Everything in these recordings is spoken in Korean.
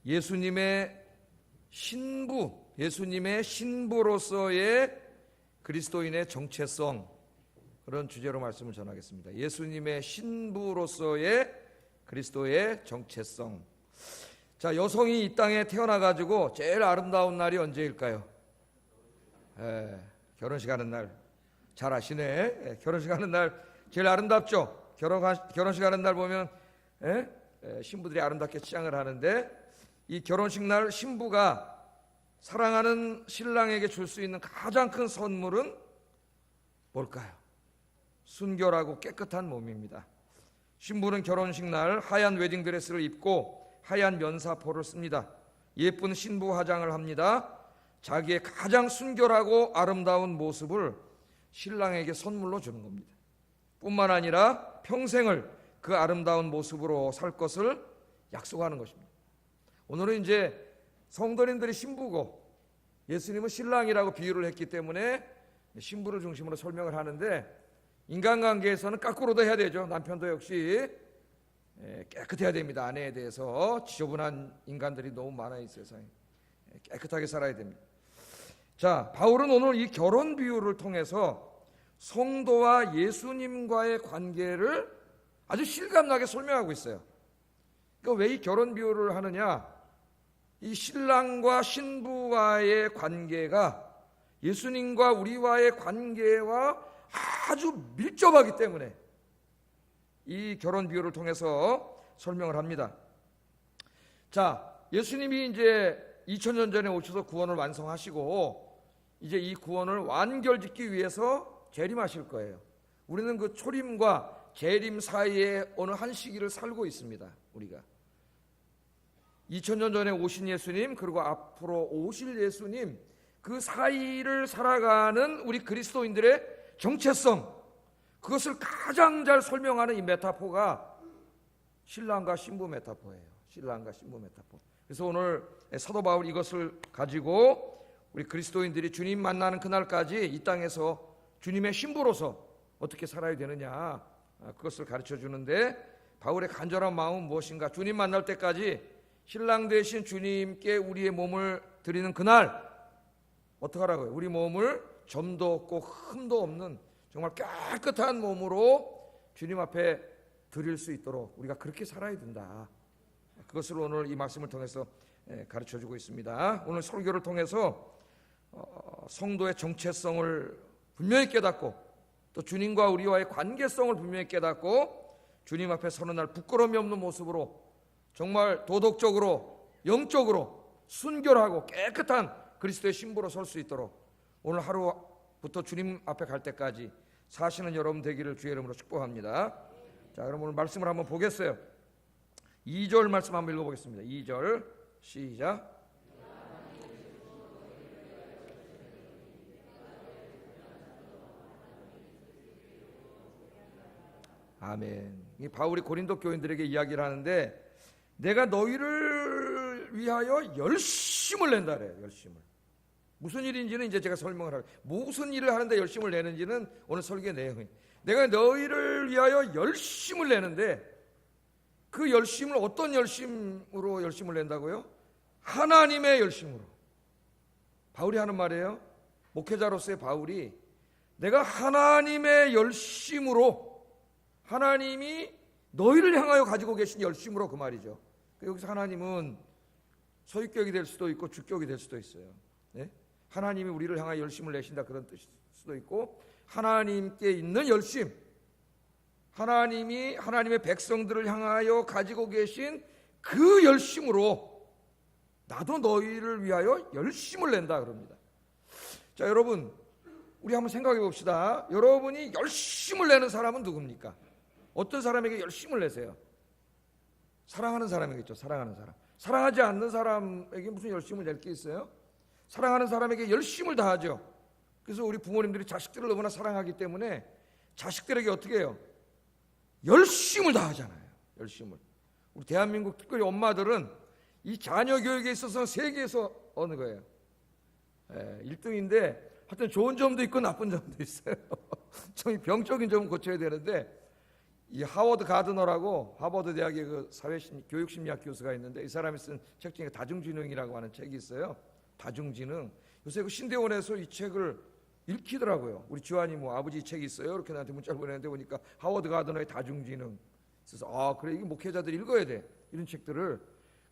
예수님의 신부, 예수님의 신부로서의 그리스도인의 정체성, 그런 주제로 말씀을 전하겠습니다. 예수님의 신부로서의 그리스도의 정체성. 자, 여성이 이 땅에 태어나가지고 제일 아름다운 날이 언제일까요? 결혼식 하는 날. 잘 아시네. 결혼식 하는 날 제일 아름답죠. 결혼식 하는 날 보면 신부들이 아름답게 치장을 하는데, 이 결혼식 날 신부가 사랑하는 신랑에게 줄 수 있는 가장 큰 선물은 뭘까요? 순결하고 깨끗한 몸입니다. 신부는 결혼식 날 하얀 웨딩드레스를 입고 하얀 면사포를 씁니다. 예쁜 신부 화장을 합니다. 자기의 가장 순결하고 아름다운 모습을 신랑에게 선물로 주는 겁니다. 뿐만 아니라 평생을 그 아름다운 모습으로 살 것을 약속하는 것입니다. 오늘은 이제 성도님들이 신부고 예수님은 신랑이라고 비유를 했기 때문에 신부를 중심으로 설명을 하는데, 인간관계에서는 거꾸로도 해야 되죠. 남편도 역시 깨끗해야 됩니다. 아내에 대해서. 지저분한 인간들이 너무 많아요, 이 세상에. 깨끗하게 살아야 됩니다. 자, 바울은 오늘 이 결혼 비유를 통해서 성도와 예수님과의 관계를 아주 실감나게 설명하고 있어요. 그러니까 왜 이 결혼 비유를 하느냐? 이 신랑과 신부와의 관계가 예수님과 우리와의 관계와 아주 밀접하기 때문에 이 결혼 비유를 통해서 설명을 합니다. 자, 예수님이 이제 2000년 전에 오셔서 구원을 완성하시고 이제 이 구원을 완결짓기 위해서 재림하실 거예요. 우리는 그 초림과 재림 사이에 어느 한 시기를 살고 있습니다. 우리가 2000년 전에 오신 예수님, 그리고 앞으로 오실 예수님, 그 사이를 살아가는 우리 그리스도인들의 정체성, 그것을 가장 잘 설명하는 이 메타포가 신랑과 신부 메타포예요. 신랑과 신부 메타포. 그래서 오늘 사도 바울 이것을 가지고 우리 그리스도인들이 주님 만나는 그날까지 이 땅에서 주님의 신부로서 어떻게 살아야 되느냐, 그것을 가르쳐 주는데, 바울의 간절한 마음은 무엇인가? 주님 만날 때까지 신랑 되신 주님께 우리의 몸을 드리는 그날 어떻게 하라고요? 우리 몸을 점도 없고 흠도 없는 정말 깨끗한 몸으로 주님 앞에 드릴 수 있도록 우리가 그렇게 살아야 된다. 그것을 오늘 이 말씀을 통해서 가르쳐주고 있습니다. 오늘 설교를 통해서 성도의 정체성을 분명히 깨닫고, 또 주님과 우리와의 관계성을 분명히 깨닫고, 주님 앞에 서는 날 부끄러움이 없는 모습으로 정말 도덕적으로 영적으로 순결하고 깨끗한 그리스도의 신부로 설 수 있도록 오늘 하루부터 주님 앞에 갈 때까지 사시는 여러분 되기를 주의 이름으로 축복합니다. 자, 그럼 오늘 말씀을 한번 보겠어요. 2절 말씀 한번 읽어보겠습니다. 2절 시작. 아멘. 이 바울이 고린도 교인들에게 이야기를 하는데, 내가 너희를 위하여 열심을 낸다 그래요. 열심을. 무슨 일인지는 이제 제가 설명을 하고, 무슨 일을 하는데 열심을 내는지는 오늘 설교의 내용이에요. 내가 너희를 위하여 열심을 내는데, 그 열심을 어떤 열심으로 열심을 낸다고요? 하나님의 열심으로. 바울이 하는 말이에요. 목회자로서의 바울이, 내가 하나님의 열심으로, 하나님이 너희를 향하여 가지고 계신 열심으로, 그 말이죠. 여기서 하나님은 소유격이 될 수도 있고 주격이 될 수도 있어요. 네? 하나님이 우리를 향하여 열심을 내신다, 그런 뜻일 수도 있고, 하나님께 있는 열심, 하나님이 하나님의 백성들을 향하여 가지고 계신 그 열심으로 나도 너희를 위하여 열심을 낸다 그럽니다. 자, 여러분, 우리 한번 생각해 봅시다. 여러분이 열심을 내는 사람은 누굽니까? 어떤 사람에게 열심을 내세요? 사랑하는 사람이겠죠. 사랑하는 사람. 사랑하지 않는 사람에게 무슨 열심을 낼 게 있어요? 사랑하는 사람에게 열심을 다하죠. 그래서 우리 부모님들이 자식들을 너무나 사랑하기 때문에 자식들에게 어떻게 해요? 열심을 다하잖아요. 열심을. 우리 대한민국 특별히 엄마들은 이 자녀 교육에 있어서는 세계에서 어느 거예요? 1등인데 하여튼 좋은 점도 있고 나쁜 점도 있어요. 좀 병적인 점은 고쳐야 되는데, 이 하워드 가드너라고 하버드 대학의 그 교육심리학 교수가 있는데, 이 사람이 쓴 책 중에 다중지능이라고 하는 책이 있어요. 다중지능. 요새 그 신대원에서 이 책을 읽히더라고요. 우리 주한이 뭐 아버지 이 책이 있어요, 이렇게 나한테 문자를 보내는데 보니까 하워드 가드너의 다중지능. 그래서 그래, 이게 목회자들이 읽어야 돼, 이런 책들을.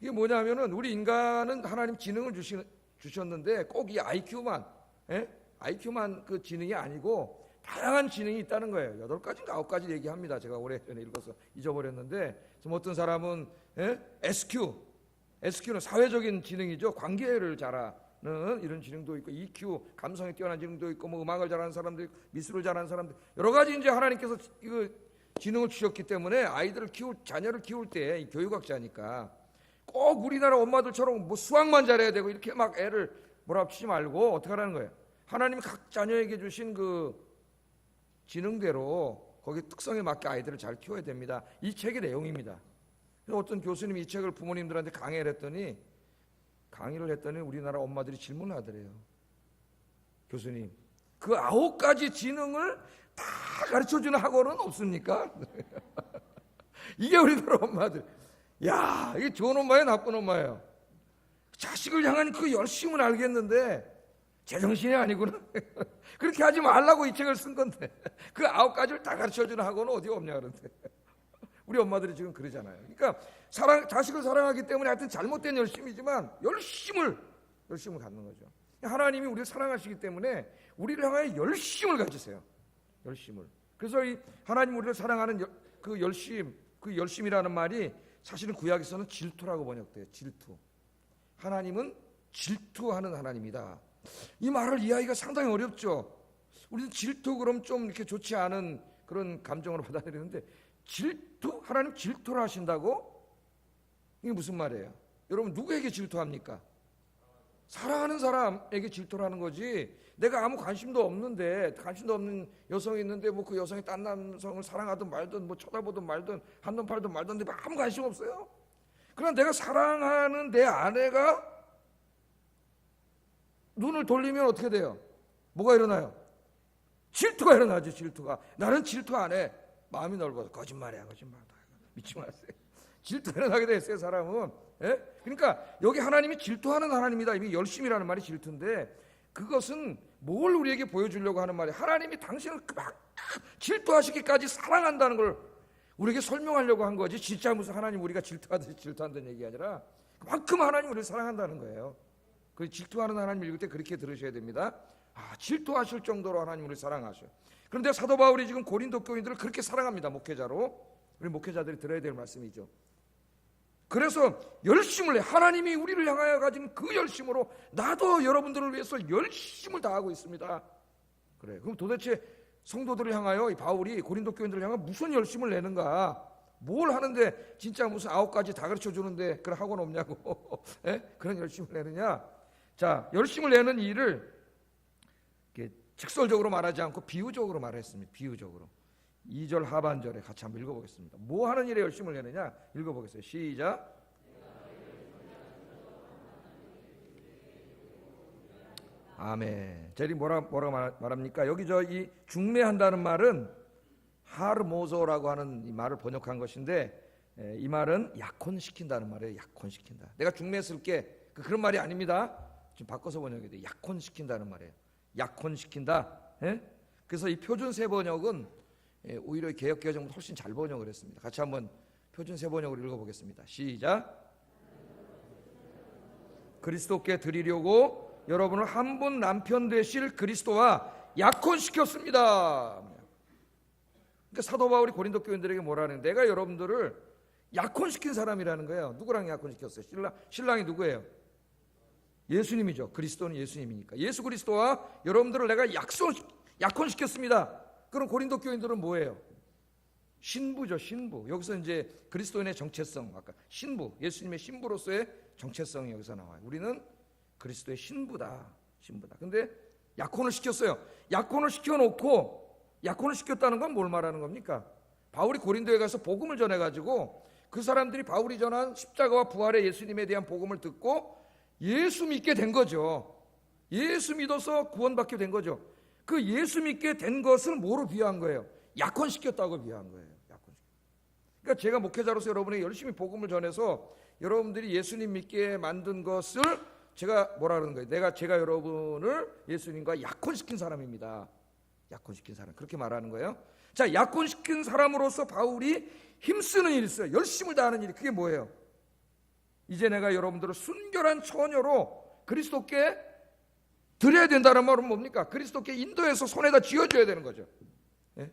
이게 뭐냐면은 우리 인간은 하나님 지능을 주셨는데 꼭 이 IQ만 그 지능이 아니고 다양한 지능이 있다는 거예요. 8가지인가 9가지 얘기합니다. 제가 오래전에 읽어서 잊어버렸는데, 어떤 사람은 SQ는 사회적인 지능이죠. 관계를 잘하는 이런 지능도 있고, EQ, 감성이 뛰어난 지능도 있고, 뭐 음악을 잘하는 사람들, 미술을 잘하는 사람들, 여러 가지 이제 하나님께서 이거 지능을 주셨기 때문에 자녀를 키울 때, 이 교육학자니까 꼭 우리나라 엄마들처럼 뭐 수학만 잘해야 되고 이렇게 막 애를 몰아치지 말고 어떻게 하라는 거예요? 하나님이 각 자녀에게 주신 그 지능대로 거기 특성에 맞게 아이들을 잘 키워야 됩니다. 이 책의 내용입니다. 어떤 교수님이 이 책을 부모님들한테 강의를 했더니 우리나라 엄마들이 질문을 하더래요. 교수님, 그 9가지 지능을 다 가르쳐주는 학원은 없습니까? 이게 우리나라 엄마들. 야, 이게 좋은 엄마예요, 나쁜 엄마예요? 자식을 향한 그 열심은 알겠는데 제정신이 아니구나. 그렇게 하지 말라고 이 책을 쓴 건데, 그 9가지를 다 가르쳐주는 학원은 어디 없냐 그런데. 우리 엄마들이 지금 그러잖아요. 그러니까 자식을 사랑하기 때문에 하여튼 잘못된 열심이지만 열심을 갖는 거죠. 하나님이 우리를 사랑하시기 때문에 우리를 향하여 열심을 가지세요. 열심을. 그래서 이 하나님 우리를 사랑하는 그 열심이라는 말이 사실은 구약에서는 질투라고 번역돼요. 질투. 하나님은 질투하는 하나님이다. 이 말을 이해하기가 상당히 어렵죠. 우리는 질투 그럼 좀 이렇게 좋지 않은 그런 감정으로 받아들이는데, 질투? 하나님 질투를 하신다고? 이게 무슨 말이에요? 여러분, 누구에게 질투합니까? 사랑하는 사람에게 질투를 하는 거지. 내가 아무 관심도 없는 여성이 있는데 뭐 그 여성이 딴 남성을 사랑하든 말든 뭐 쳐다보든 말든 한눈 팔든 말든 아무 관심 없어요. 그러나 내가 사랑하는 내 아내가 눈을 돌리면 어떻게 돼요? 뭐가 일어나요? 질투가 일어나죠. 질투가. 나는 질투 안 해. 마음이 넓어서 거짓말이야. 믿지 마세요. 질투가 일어나게 됐어요, 사람은. 예? 그러니까 여기 하나님이 질투하는 하나님이다. 이게 열심이라는 말이 질투인데, 그것은 뭘 우리에게 보여주려고 하는 말이에요? 하나님이 당신을 막 질투하시기까지 사랑한다는 걸 우리에게 설명하려고 한 거지, 진짜 무슨 하나님 우리가 질투하듯이 질투한다는 얘기가 아니라 그만큼 하나님 우리를 사랑한다는 거예요. 그 질투하는 하나님 읽을 때 그렇게 들으셔야 됩니다. 질투하실 정도로 하나님 우리를 사랑하셔요. 그런데 사도 바울이 지금 고린도 교인들을 그렇게 사랑합니다. 목회자로. 우리 목회자들이 들어야 될 말씀이죠. 그래서 열심을 해. 하나님이 우리를 향하여 가진 그 열심으로 나도 여러분들을 위해서 열심을 다하고 있습니다. 그래. 그럼 도대체 성도들을 향하여 이 바울이 고린도 교인들을 향하여 무슨 열심을 내는가? 뭘 하는데 진짜 무슨 9가지 다 가르쳐 주는데 그런 학원 없냐고. 그런 열심을 내느냐? 자, 열심을 내는 일을 이렇게 직설적으로 말하지 않고 비유적으로 말했습니다. 비유적으로. 2절 하반절에 같이 한번 읽어보겠습니다. 뭐 하는 일에 열심을 내느냐? 읽어보겠어요. 시작. 아멘. 제리 뭐라고 말합니까? 여기 이 중매한다는 말은 하르모조라고 하는 이 말을 번역한 것인데, 이 말은 약혼시킨다는 말이에요. 약혼시킨다. 내가 중매 쓸게. 그런 말이 아닙니다. 좀 바꿔서 번역해야 돼요. 약혼시킨다는 말이에요. 약혼시킨다. 그래서 이 표준 세 번역은 오히려 개역개정보다 훨씬 잘 번역을 했습니다. 같이 한번 표준 세 번역으로 읽어보겠습니다. 시작. 그리스도께 드리려고 여러분을 한 분 남편 되실 그리스도와 약혼시켰습니다. 그러니까 사도 바울이 고린도 교인들에게 뭐라는, 내가 여러분들을 약혼시킨 사람이라는 거예요. 누구랑 약혼시켰어요? 신랑이 누구예요? 예수님이죠. 그리스도는 예수님이니까. 예수 그리스도와 여러분들을 내가 약혼시켰습니다. 그럼 고린도 교인들은 뭐예요? 신부죠, 신부. 여기서 이제 그리스도인의 정체성, 아까 신부, 예수님의 신부로서의 정체성이 여기서 나와요. 우리는 그리스도의 신부다. 근데 약혼을 시켰어요. 약혼을 시켜놓고, 약혼을 시켰다는 건 뭘 말하는 겁니까? 바울이 고린도에 가서 복음을 전해가지고 그 사람들이 바울이 전한 십자가와 부활의 예수님에 대한 복음을 듣고 예수 믿게 된 거죠. 예수 믿어서 구원받게 된 거죠. 그 예수 믿게 된 것을 뭐로 비유한 거예요? 약혼시켰다고 비유한 거예요. 약혼시켰다. 그러니까 제가 목회자로서 여러분에게 열심히 복음을 전해서 여러분들이 예수님 믿게 만든 것을 제가 뭐라 그러는 거예요? 제가 여러분을 예수님과 약혼시킨 사람입니다. 약혼시킨 사람, 그렇게 말하는 거예요. 자, 약혼시킨 사람으로서 바울이 힘쓰는 일이 있어요. 열심을 다하는 일이. 그게 뭐예요? 이제 내가 여러분들을 순결한 처녀로 그리스도께 드려야 된다는 말은 뭡니까? 그리스도께 인도해서 손에다 쥐어줘야 되는 거죠. 예?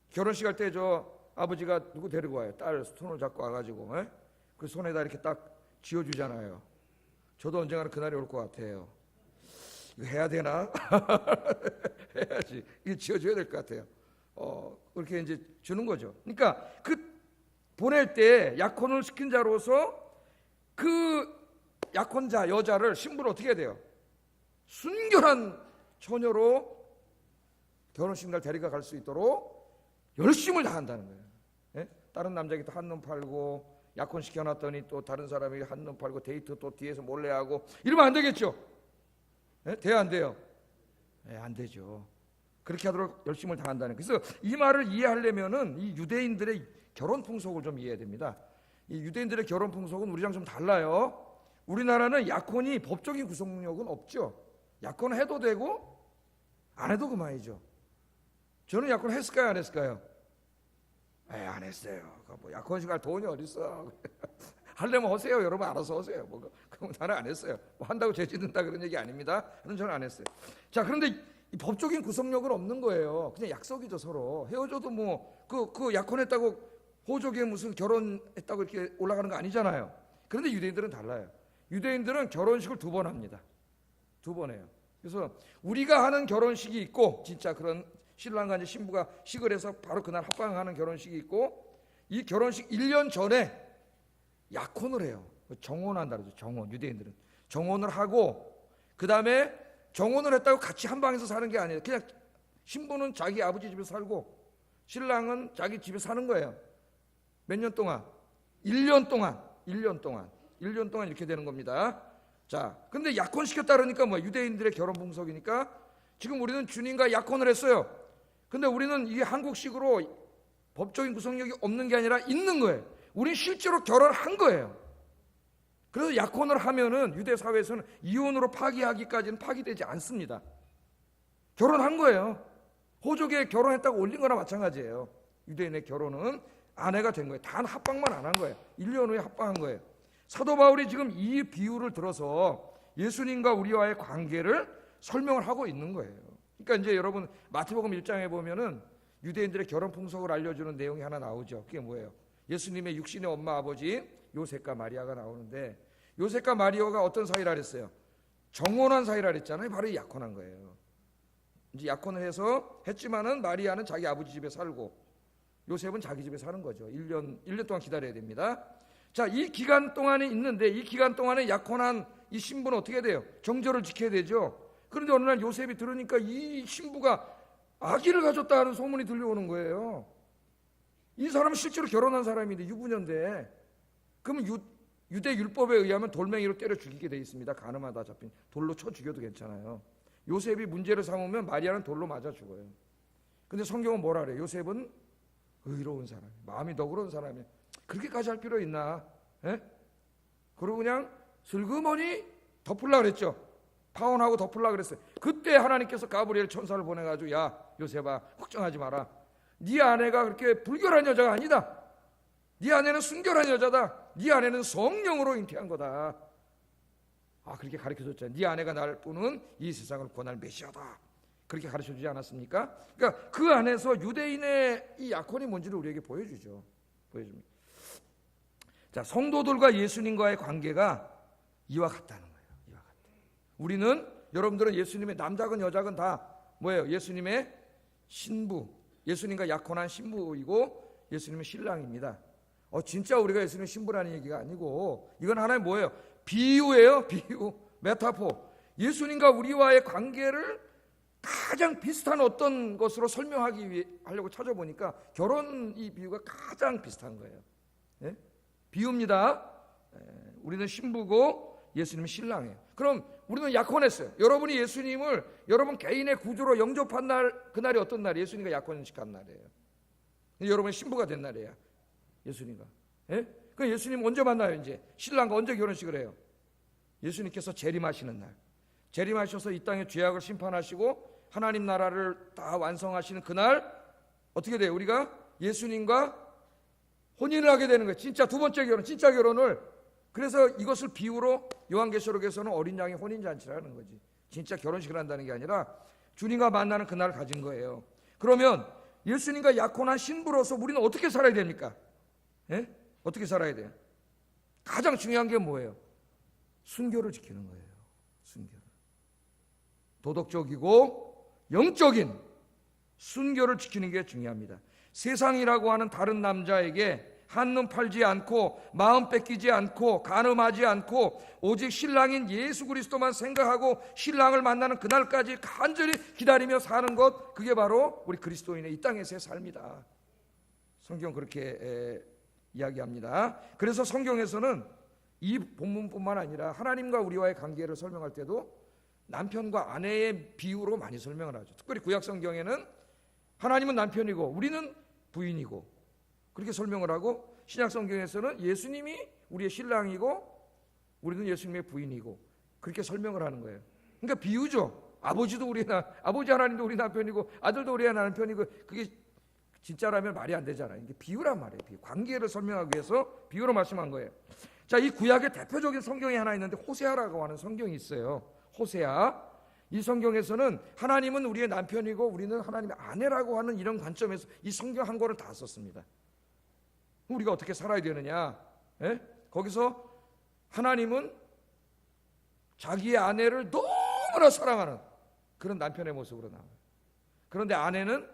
결혼식 할 때 저 아버지가 누구 데리고 와요? 딸 손을 잡고 와가지고, 예? 그 손에다 이렇게 딱 쥐어주잖아요. 저도 언젠가는 그날이 올 것 같아요. 이거 해야 되나? 해야지. 이거 쥐어줘야 될 것 같아요. 그렇게 이제 주는 거죠. 그러니까 그 보낼 때 약혼을 시킨 자로서 그 약혼자 여자를 신부를 어떻게 해야 돼요? 순결한 처녀로 결혼식 날 데리고 갈 수 있도록 열심을 다한다는 거예요. 예? 다른 남자에게 또 한눈 팔고 약혼 시켜놨더니 또 다른 사람에게 한눈 팔고 데이트 또 뒤에서 몰래 하고 이러면 안 되겠죠? 예? 돼요, 안 돼요? 예, 안 되죠. 그렇게 하도록 열심을 다한다는 거예요. 그래서 이 말을 이해하려면은 이 유대인들의 결혼 풍속을 좀 이해해야 됩니다. 이 유대인들의 결혼 풍속은 우리랑 좀 달라요. 우리나라는 약혼이 법적인 구속력은 없죠. 약혼을 해도 되고 안 해도 그만이죠. 저는 약혼 했을까요, 안 했을까요? 안 했어요. 뭐 약혼식 할 돈이 어딨어. 하려면 하세요. 여러분 알아서 하세요. 그럼 나는 안 했어요. 뭐 한다고 죄 짓는다 그런 얘기 아닙니다. 그런 저는 안 했어요. 자, 그런데 이 법적인 구속력은 없는 거예요. 그냥 약속이죠. 서로 헤어져도 뭐 그 약혼했다고 호적에 무슨 결혼했다고 이렇게 올라가는 거 아니잖아요. 그런데 유대인들은 달라요. 유대인들은 결혼식을 2번 합니다. 2번 해요. 그래서 우리가 하는 결혼식이 있고 진짜 그런 신랑과 이제 신부가 식을 해서 바로 그날 합방하는 결혼식이 있고 이 결혼식 1년 전에 약혼을 해요. 정혼한다 그러죠. 정혼. 유대인들은 정혼을 하고 그 다음에 정혼을 했다고 같이 한 방에서 사는 게 아니에요. 그냥 신부는 자기 아버지 집에 살고 신랑은 자기 집에 사는 거예요. 몇 년 동안? 1년 동안 이렇게 되는 겁니다. 자, 근데 약혼시켰다 그러니까 뭐 유대인들의 결혼 풍속이니까 지금 우리는 주님과 약혼을 했어요. 근데 우리는 이게 한국식으로 법적인 구속력이 없는 게 아니라 있는 거예요. 우리는 실제로 결혼을 한 거예요. 그래서 약혼을 하면은 유대 사회에서는 이혼으로 파기하기까지는 파기되지 않습니다. 결혼한 거예요. 호적에 결혼했다고 올린 거나 마찬가지예요. 유대인의 결혼은 아내가 된 거예요. 단 합방만 안 한 거예요. 1년 후에 합방한 거예요. 사도 바울이 지금 이 비유를 들어서 예수님과 우리와의 관계를 설명을 하고 있는 거예요. 그러니까 이제 여러분 마태복음 1장에 보면은 유대인들의 결혼 풍속을 알려주는 내용이 하나 나오죠. 그게 뭐예요? 예수님의 육신의 엄마 아버지 요셉과 마리아가 나오는데 요셉과 마리아가 어떤 사이라 그랬어요? 정혼한 사이라 그랬잖아요. 바로 이 약혼한 거예요. 이제 약혼을 해서 했지만은 마리아는 자기 아버지 집에 살고 요셉은 자기 집에 사는 거죠. 1년 동안 기다려야 됩니다. 자, 이 기간 동안에 있는데 이 기간 동안에 약혼한 이 신부는 어떻게 돼요? 정절을 지켜야 되죠. 그런데 어느 날 요셉이 들으니까 이 신부가 아기를 가졌다 하는 소문이 들려오는 거예요. 이 사람은 실제로 결혼한 사람인데 유부녀인데 그러면 유대 율법에 의하면 돌멩이로 때려 죽이게 돼 있습니다. 간음하다 잡힌 돌로 쳐 죽여도 괜찮아요. 요셉이 문제를 삼으면 마리아는 돌로 맞아 죽어요. 근데 성경은 뭐라 그래요? 요셉은 의로운 사람, 마음이 너그러운 사람이에요. 그렇게까지 할 필요 있나? 예? 그리고 그냥 슬그머니 덮으려고 그랬죠. 파혼하고 덮으려고 그랬어요. 그때 하나님께서 가브리엘 천사를 보내가지고 야 요셉아 걱정하지 마라. 네 아내가 그렇게 불결한 여자가 아니다. 네 아내는 순결한 여자다. 네 아내는 성령으로 잉태한 거다. 그렇게 가르쳐줬잖아요. 네 아내가 날 뿐은 이 세상을 구원할 메시아다. 그렇게 가르쳐주지 않았습니까? 그러니까 그 안에서 유대인의 이 약혼이 뭔지를 우리에게 보여줍니다. 자, 성도들과 예수님과의 관계가 이와 같다는 거예요. 이와 같다. 우리는 여러분들은 예수님의 남자건 여자건 다 뭐예요? 예수님의 신부, 예수님과 약혼한 신부이고 예수님의 신랑입니다. 진짜 우리가 예수님의 신부라는 얘기가 아니고 이건 하나의 뭐예요? 비유예요. 비유, 메타포. 예수님과 우리와의 관계를 가장 비슷한 어떤 것으로 하려고 찾아보니까 결혼 이 비유가 가장 비슷한 거예요. 예? 비유입니다. 우리는 신부고 예수님은 신랑이에요. 그럼 우리는 약혼했어요. 여러분이 예수님을 여러분 개인의 구주로 영접한 날, 그날이 어떤 날이에요? 예수님과 약혼식한 날이에요. 여러분이 신부가 된 날이에요. 예수님과. 예? 그 예수님 언제 만나요? 이제 신랑과 언제 결혼식을 해요? 예수님께서 재림하시는 날. 재림하셔서 이 땅의 죄악을 심판하시고 하나님 나라를 다 완성하시는 그날 어떻게 돼요? 우리가 예수님과 혼인을 하게 되는 거예요. 진짜 두 번째 결혼, 진짜 결혼을. 그래서 이것을 비유로 요한계시록에서는 어린 양의 혼인잔치라는 거지. 진짜 결혼식을 한다는 게 아니라 주님과 만나는 그날을 가진 거예요. 그러면 예수님과 약혼한 신부로서 우리는 어떻게 살아야 됩니까? 예? 어떻게 살아야 돼요? 가장 중요한 게 뭐예요? 순교를 지키는 거예요. 순교를. 도덕적이고 영적인 순교를 지키는 게 중요합니다. 세상이라고 하는 다른 남자에게 한눈 팔지 않고 마음 뺏기지 않고 간음하지 않고 오직 신랑인 예수 그리스도만 생각하고 신랑을 만나는 그날까지 간절히 기다리며 사는 것, 그게 바로 우리 그리스도인의 이 땅에서의 삶이다. 성경 그렇게 이야기합니다. 그래서 성경에서는 이 본문뿐만 아니라 하나님과 우리와의 관계를 설명할 때도 남편과 아내의 비유로 많이 설명을 하죠. 특별히 구약 성경에는 하나님은 남편이고 우리는 부인이고 그렇게 설명을 하고, 신약 성경에서는 예수님이 우리의 신랑이고 우리는 예수님의 부인이고 그렇게 설명을 하는 거예요. 그러니까 비유죠. 아버지도 아버지 하나님도 우리 남편이고 아들도 우리의 남편이고, 그게 진짜라면 말이 안 되잖아요. 이게 비유란 말이에요. 비유. 관계를 설명하기 위해서 비유로 말씀한 거예요. 자, 이 구약의 대표적인 성경이 하나 있는데 호세아라고 하는 성경이 있어요. 호세아. 이 성경에서는 하나님은 우리의 남편이고 우리는 하나님의 아내라고 하는 이런 관점에서 이 성경 한 권을 다 썼습니다. 우리가 어떻게 살아야 되느냐? 예? 거기서 하나님은 자기의 아내를 너무나 사랑하는 그런 남편의 모습으로 나와요. 그런데 아내는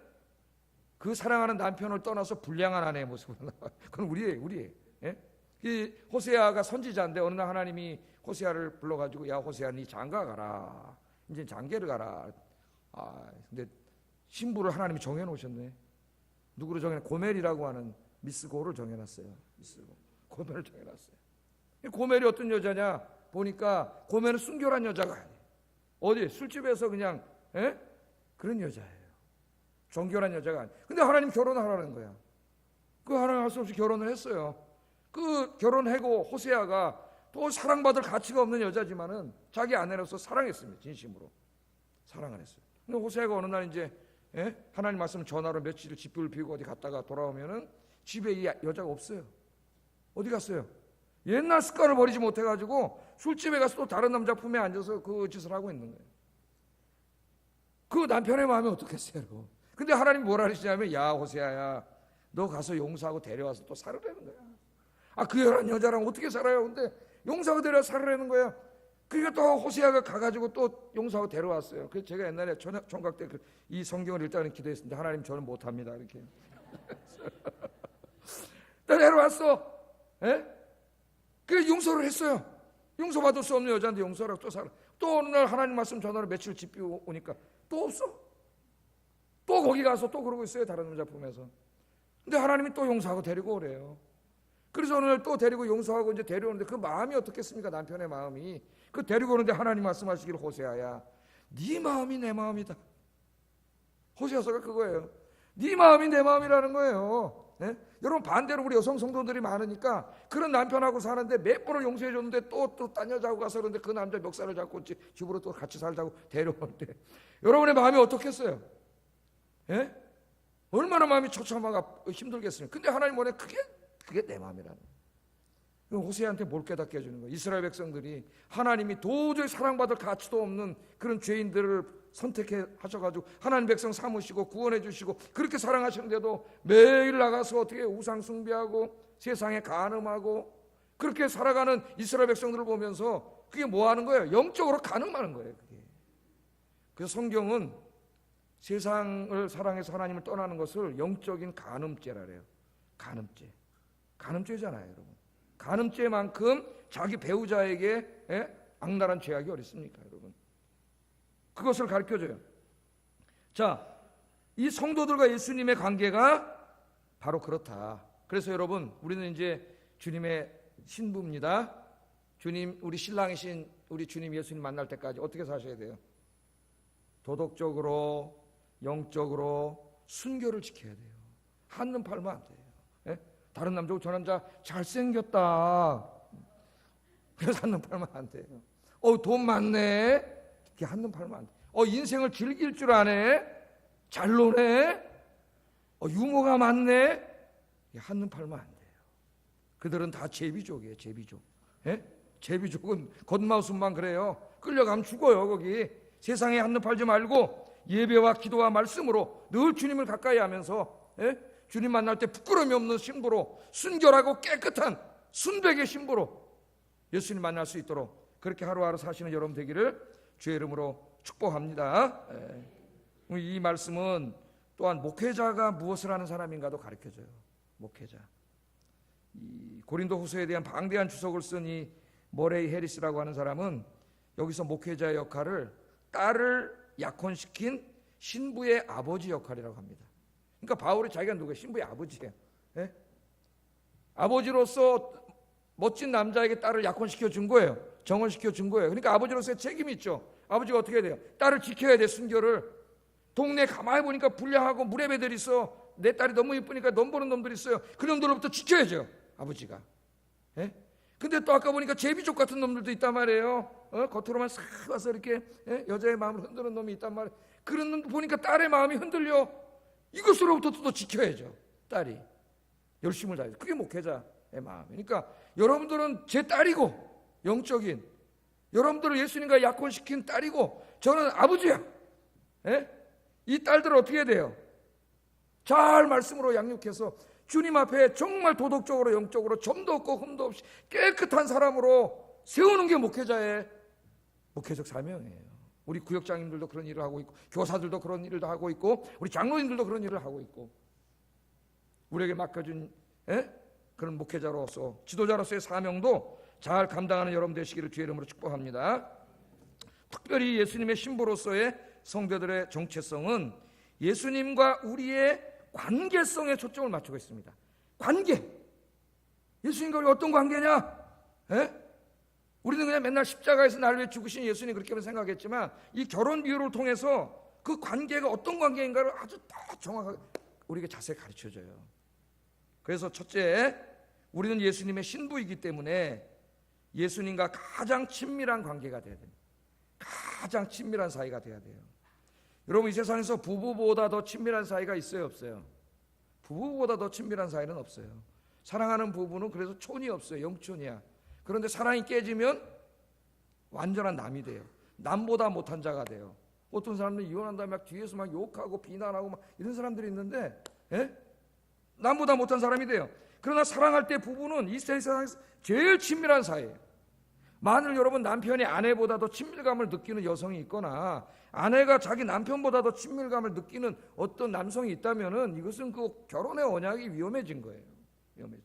그 사랑하는 남편을 떠나서 불량한 아내의 모습으로 나와요. 그건 우리예요. 예? 이 호세아가 선지자인데 어느 날 하나님이 호세아를 불러가지고, 야 호세아, 네 장가 가라. 이제 장계를 가라. 근데 신부를 하나님이 정해놓으셨네. 누구를 정해? 고멜이라고 하는 미스고를 정해놨어요. 미스고. 고멜을 정해놨어요. 고멜이 어떤 여자냐? 보니까 고멜은 순결한 여자가 아니에요. 어디 술집에서 그냥 그런 여자예요. 정결한 여자가 아니에요. 근데 하나님 결혼하라는 거야. 그 하나님 할 수 없이 결혼을 했어요. 그 결혼하고 호세아가 또 사랑받을 가치가 없는 여자지만은 자기 아내로서 사랑했습니다. 진심으로 사랑을 했어요. 근데 호세아가 어느 날 이제 하나님 말씀 전화로 며칠 집불 피우고 어디 갔다가 돌아오면은 집에 이 여자가 없어요. 어디 갔어요? 옛날 습관을 버리지 못해가지고 술집에 가서 또 다른 남자 품에 앉아서 그 짓을 하고 있는 거예요. 그 남편의 마음이 어떻겠어요? 근데 하나님 뭐라 하시냐면, 야 호세아야, 너 가서 용서하고 데려와서 또 살으라는 거야. 그 여란 여자랑 어떻게 살아요? 근데 용서하고 데려와서 살으라는 거야. 그러니까 또 호세아가 가가지고 또 용서하고 데려왔어요. 그래서 제가 옛날에 총각 때 이 성경을 읽다는 기도했습니다. 하나님, 저는 못합니다. 이렇게. 데려왔어. 그 용서를 했어요. 용서받을 수 없는 여자인데 용서하라고 또 살아. 또 어느 날 하나님 말씀 전화로 며칠 집 오니까 또 없어. 또 거기 가서 또 그러고 있어요. 다른 남자 품에서. 근데 하나님이 또 용서하고 데리고 오래요. 그래서 어느 날 또 데리고 용서하고 이제 데려오는데 그 마음이 어떻겠습니까? 남편의 마음이. 그 데리고 오는데 하나님 말씀하시기를, 호세아야, 네 마음이 내 마음이다. 호세아서가 그거예요. 네 마음이 내 마음이라는 거예요. 여러분, 반대로 우리 여성 성도들이 많으니까 그런 남편하고 사는데 몇 번을 용서해 줬는데 또 딴 여자하고 가서 그런데 그 남자 멱살을 잡고 집으로 또 같이 살자고 데려오는데 여러분의 마음이 어떻겠어요? 얼마나 마음이 처참하고 힘들겠습니까? 근데 하나님 뭐래? 그게 내 마음이라는 거예요. 호세아한테 뭘 깨닫게 해주는 거예요? 이스라엘 백성들이 하나님이 도저히 사랑받을 가치도 없는 그런 죄인들을 선택해 하셔가지고 하나님 백성 삼으시고 구원해 주시고 그렇게 사랑하시는데도 매일 나가서 어떻게 우상 숭배하고 세상에 간음하고 그렇게 살아가는 이스라엘 백성들을 보면서 그게 뭐 하는 거예요? 영적으로 간음하는 거예요. 그게. 그래서 성경은 세상을 사랑해서 하나님을 떠나는 것을 영적인 간음죄라 그래요. 간음죄잖아요, 여러분. 간음죄만큼 자기 배우자에게 악랄한 죄악이 어디 있습니까, 여러분? 그것을 가르쳐줘요. 자, 이 성도들과 예수님의 관계가 바로 그렇다. 그래서 여러분, 우리는 이제 주님의 신부입니다. 주님, 우리 신랑이신 우리 주님 예수님 만날 때까지 어떻게 사셔야 돼요? 도덕적으로, 영적으로 순교를 지켜야 돼요. 한눈 팔면 안 돼요. 다른 남자고 저 남자 잘생겼다. 그래서 한눈 팔면 안 돼요. 돈 많네. 이렇게 한눈 팔면 안 돼. 인생을 즐길 줄 아네. 잘 노네. 유머가 많네. 한눈 팔면 안 돼요. 그들은 다 제비족이에요. 제비족. 예? 제비족은 겉모습만 그래요. 끌려가면 죽어요. 거기 세상에 한눈 팔지 말고 예배와 기도와 말씀으로 늘 주님을 가까이 하면서, 예? 주님 만날 때 부끄러움이 없는 신부로, 순결하고 깨끗한 순백의 신부로 예수님 만날 수 있도록 그렇게 하루하루 사시는 여러분 되기를 주의 이름으로 축복합니다. 이 말씀은 또한 목회자가 무엇을 하는 사람인가도 가르쳐줘요. 목회자. 이 고린도후서에 대한 방대한 주석을 쓴 이 머레이 해리스라고 하는 사람은 여기서 목회자의 역할을 딸을 약혼시킨 신부의 아버지 역할이라고 합니다. 그러니까 바울이 자기가 누구예요? 신부의 아버지예요. 예? 아버지로서 멋진 남자에게 딸을 약혼시켜 준 거예요. 정혼시켜 준 거예요. 그러니까 아버지로서의 책임이 있죠. 아버지가 어떻게 해야 돼요? 딸을 지켜야 돼. 순결을. 동네 가만히 보니까 불량하고 무례배들이 있어. 내 딸이 너무 예쁘니까 넘보는 놈들이 있어요. 그 놈들로부터 지켜야죠. 아버지가. 예? 근데 또 아까 보니까 제비족 같은 놈들도 있단 말이에요. 겉으로만 싹 와서 이렇게, 예? 여자의 마음을 흔드는 놈이 있단 말이에요. 그런 놈 보니까 딸의 마음이 흔들려. 이것으로부터 또 지켜야죠. 딸이 열심을 다해서. 그게 목회자의 마음이니까 그러니까 여러분들은 제 딸이고, 영적인 여러분들을 예수님과 약혼시킨 딸이고, 저는 아버지야. 예? 이 딸들을 어떻게 해야 돼요? 잘 말씀으로 양육해서 주님 앞에 정말 도덕적으로 영적으로 점도 없고 흠도 없이 깨끗한 사람으로 세우는 게 목회자의 목회적 사명이에요. 우리 구역장님들도 그런 일을 하고 있고, 교사들도 그런 일을 하고 있고, 우리 장로님들도 그런 일을 하고 있고, 우리에게 맡겨준 그런 목회자로서, 지도자로서의 사명도 잘 감당하는 여러분 되시기를 주의 이름으로 축복합니다. 특별히 예수님의 신부로서의 성도들의 정체성은 예수님과 우리의 관계성에 초점을 맞추고 있습니다. 관계. 예수님과 우리 어떤 관계냐? 우리는 그냥 맨날 십자가에서 나를 위해 죽으신 예수님 그렇게만 생각했지만, 이 결혼 비유를 통해서 그 관계가 어떤 관계인가를 아주 딱 정확하게 우리에게 자세히 가르쳐줘요. 그래서 첫째, 우리는 예수님의 신부이기 때문에 예수님과 가장 친밀한 관계가 돼야 됩니다. 가장 친밀한 사이가 돼야 돼요. 여러분, 이 세상에서 부부보다 더 친밀한 사이가 있어요, 없어요? 부부보다 더 친밀한 사이는 없어요. 사랑하는 부부는 그래서 촌이 없어요. 영촌이야. 그런데 사랑이 깨지면 완전한 남이 돼요. 남보다 못한 자가 돼요. 어떤 사람들은 이혼한 다음에 막 뒤에서 막 욕하고 비난하고 막 이런 사람들이 있는데, 남보다 못한 사람이 돼요. 그러나 사랑할 때 부부는 이 세상에서 제일 친밀한 사이예요. 만일 여러분 남편이 아내보다 더 친밀감을 느끼는 여성이 있거나, 아내가 자기 남편보다 더 친밀감을 느끼는 어떤 남성이 있다면은 이것은 그 결혼의 언약이 위험해진 거예요. 위험해져.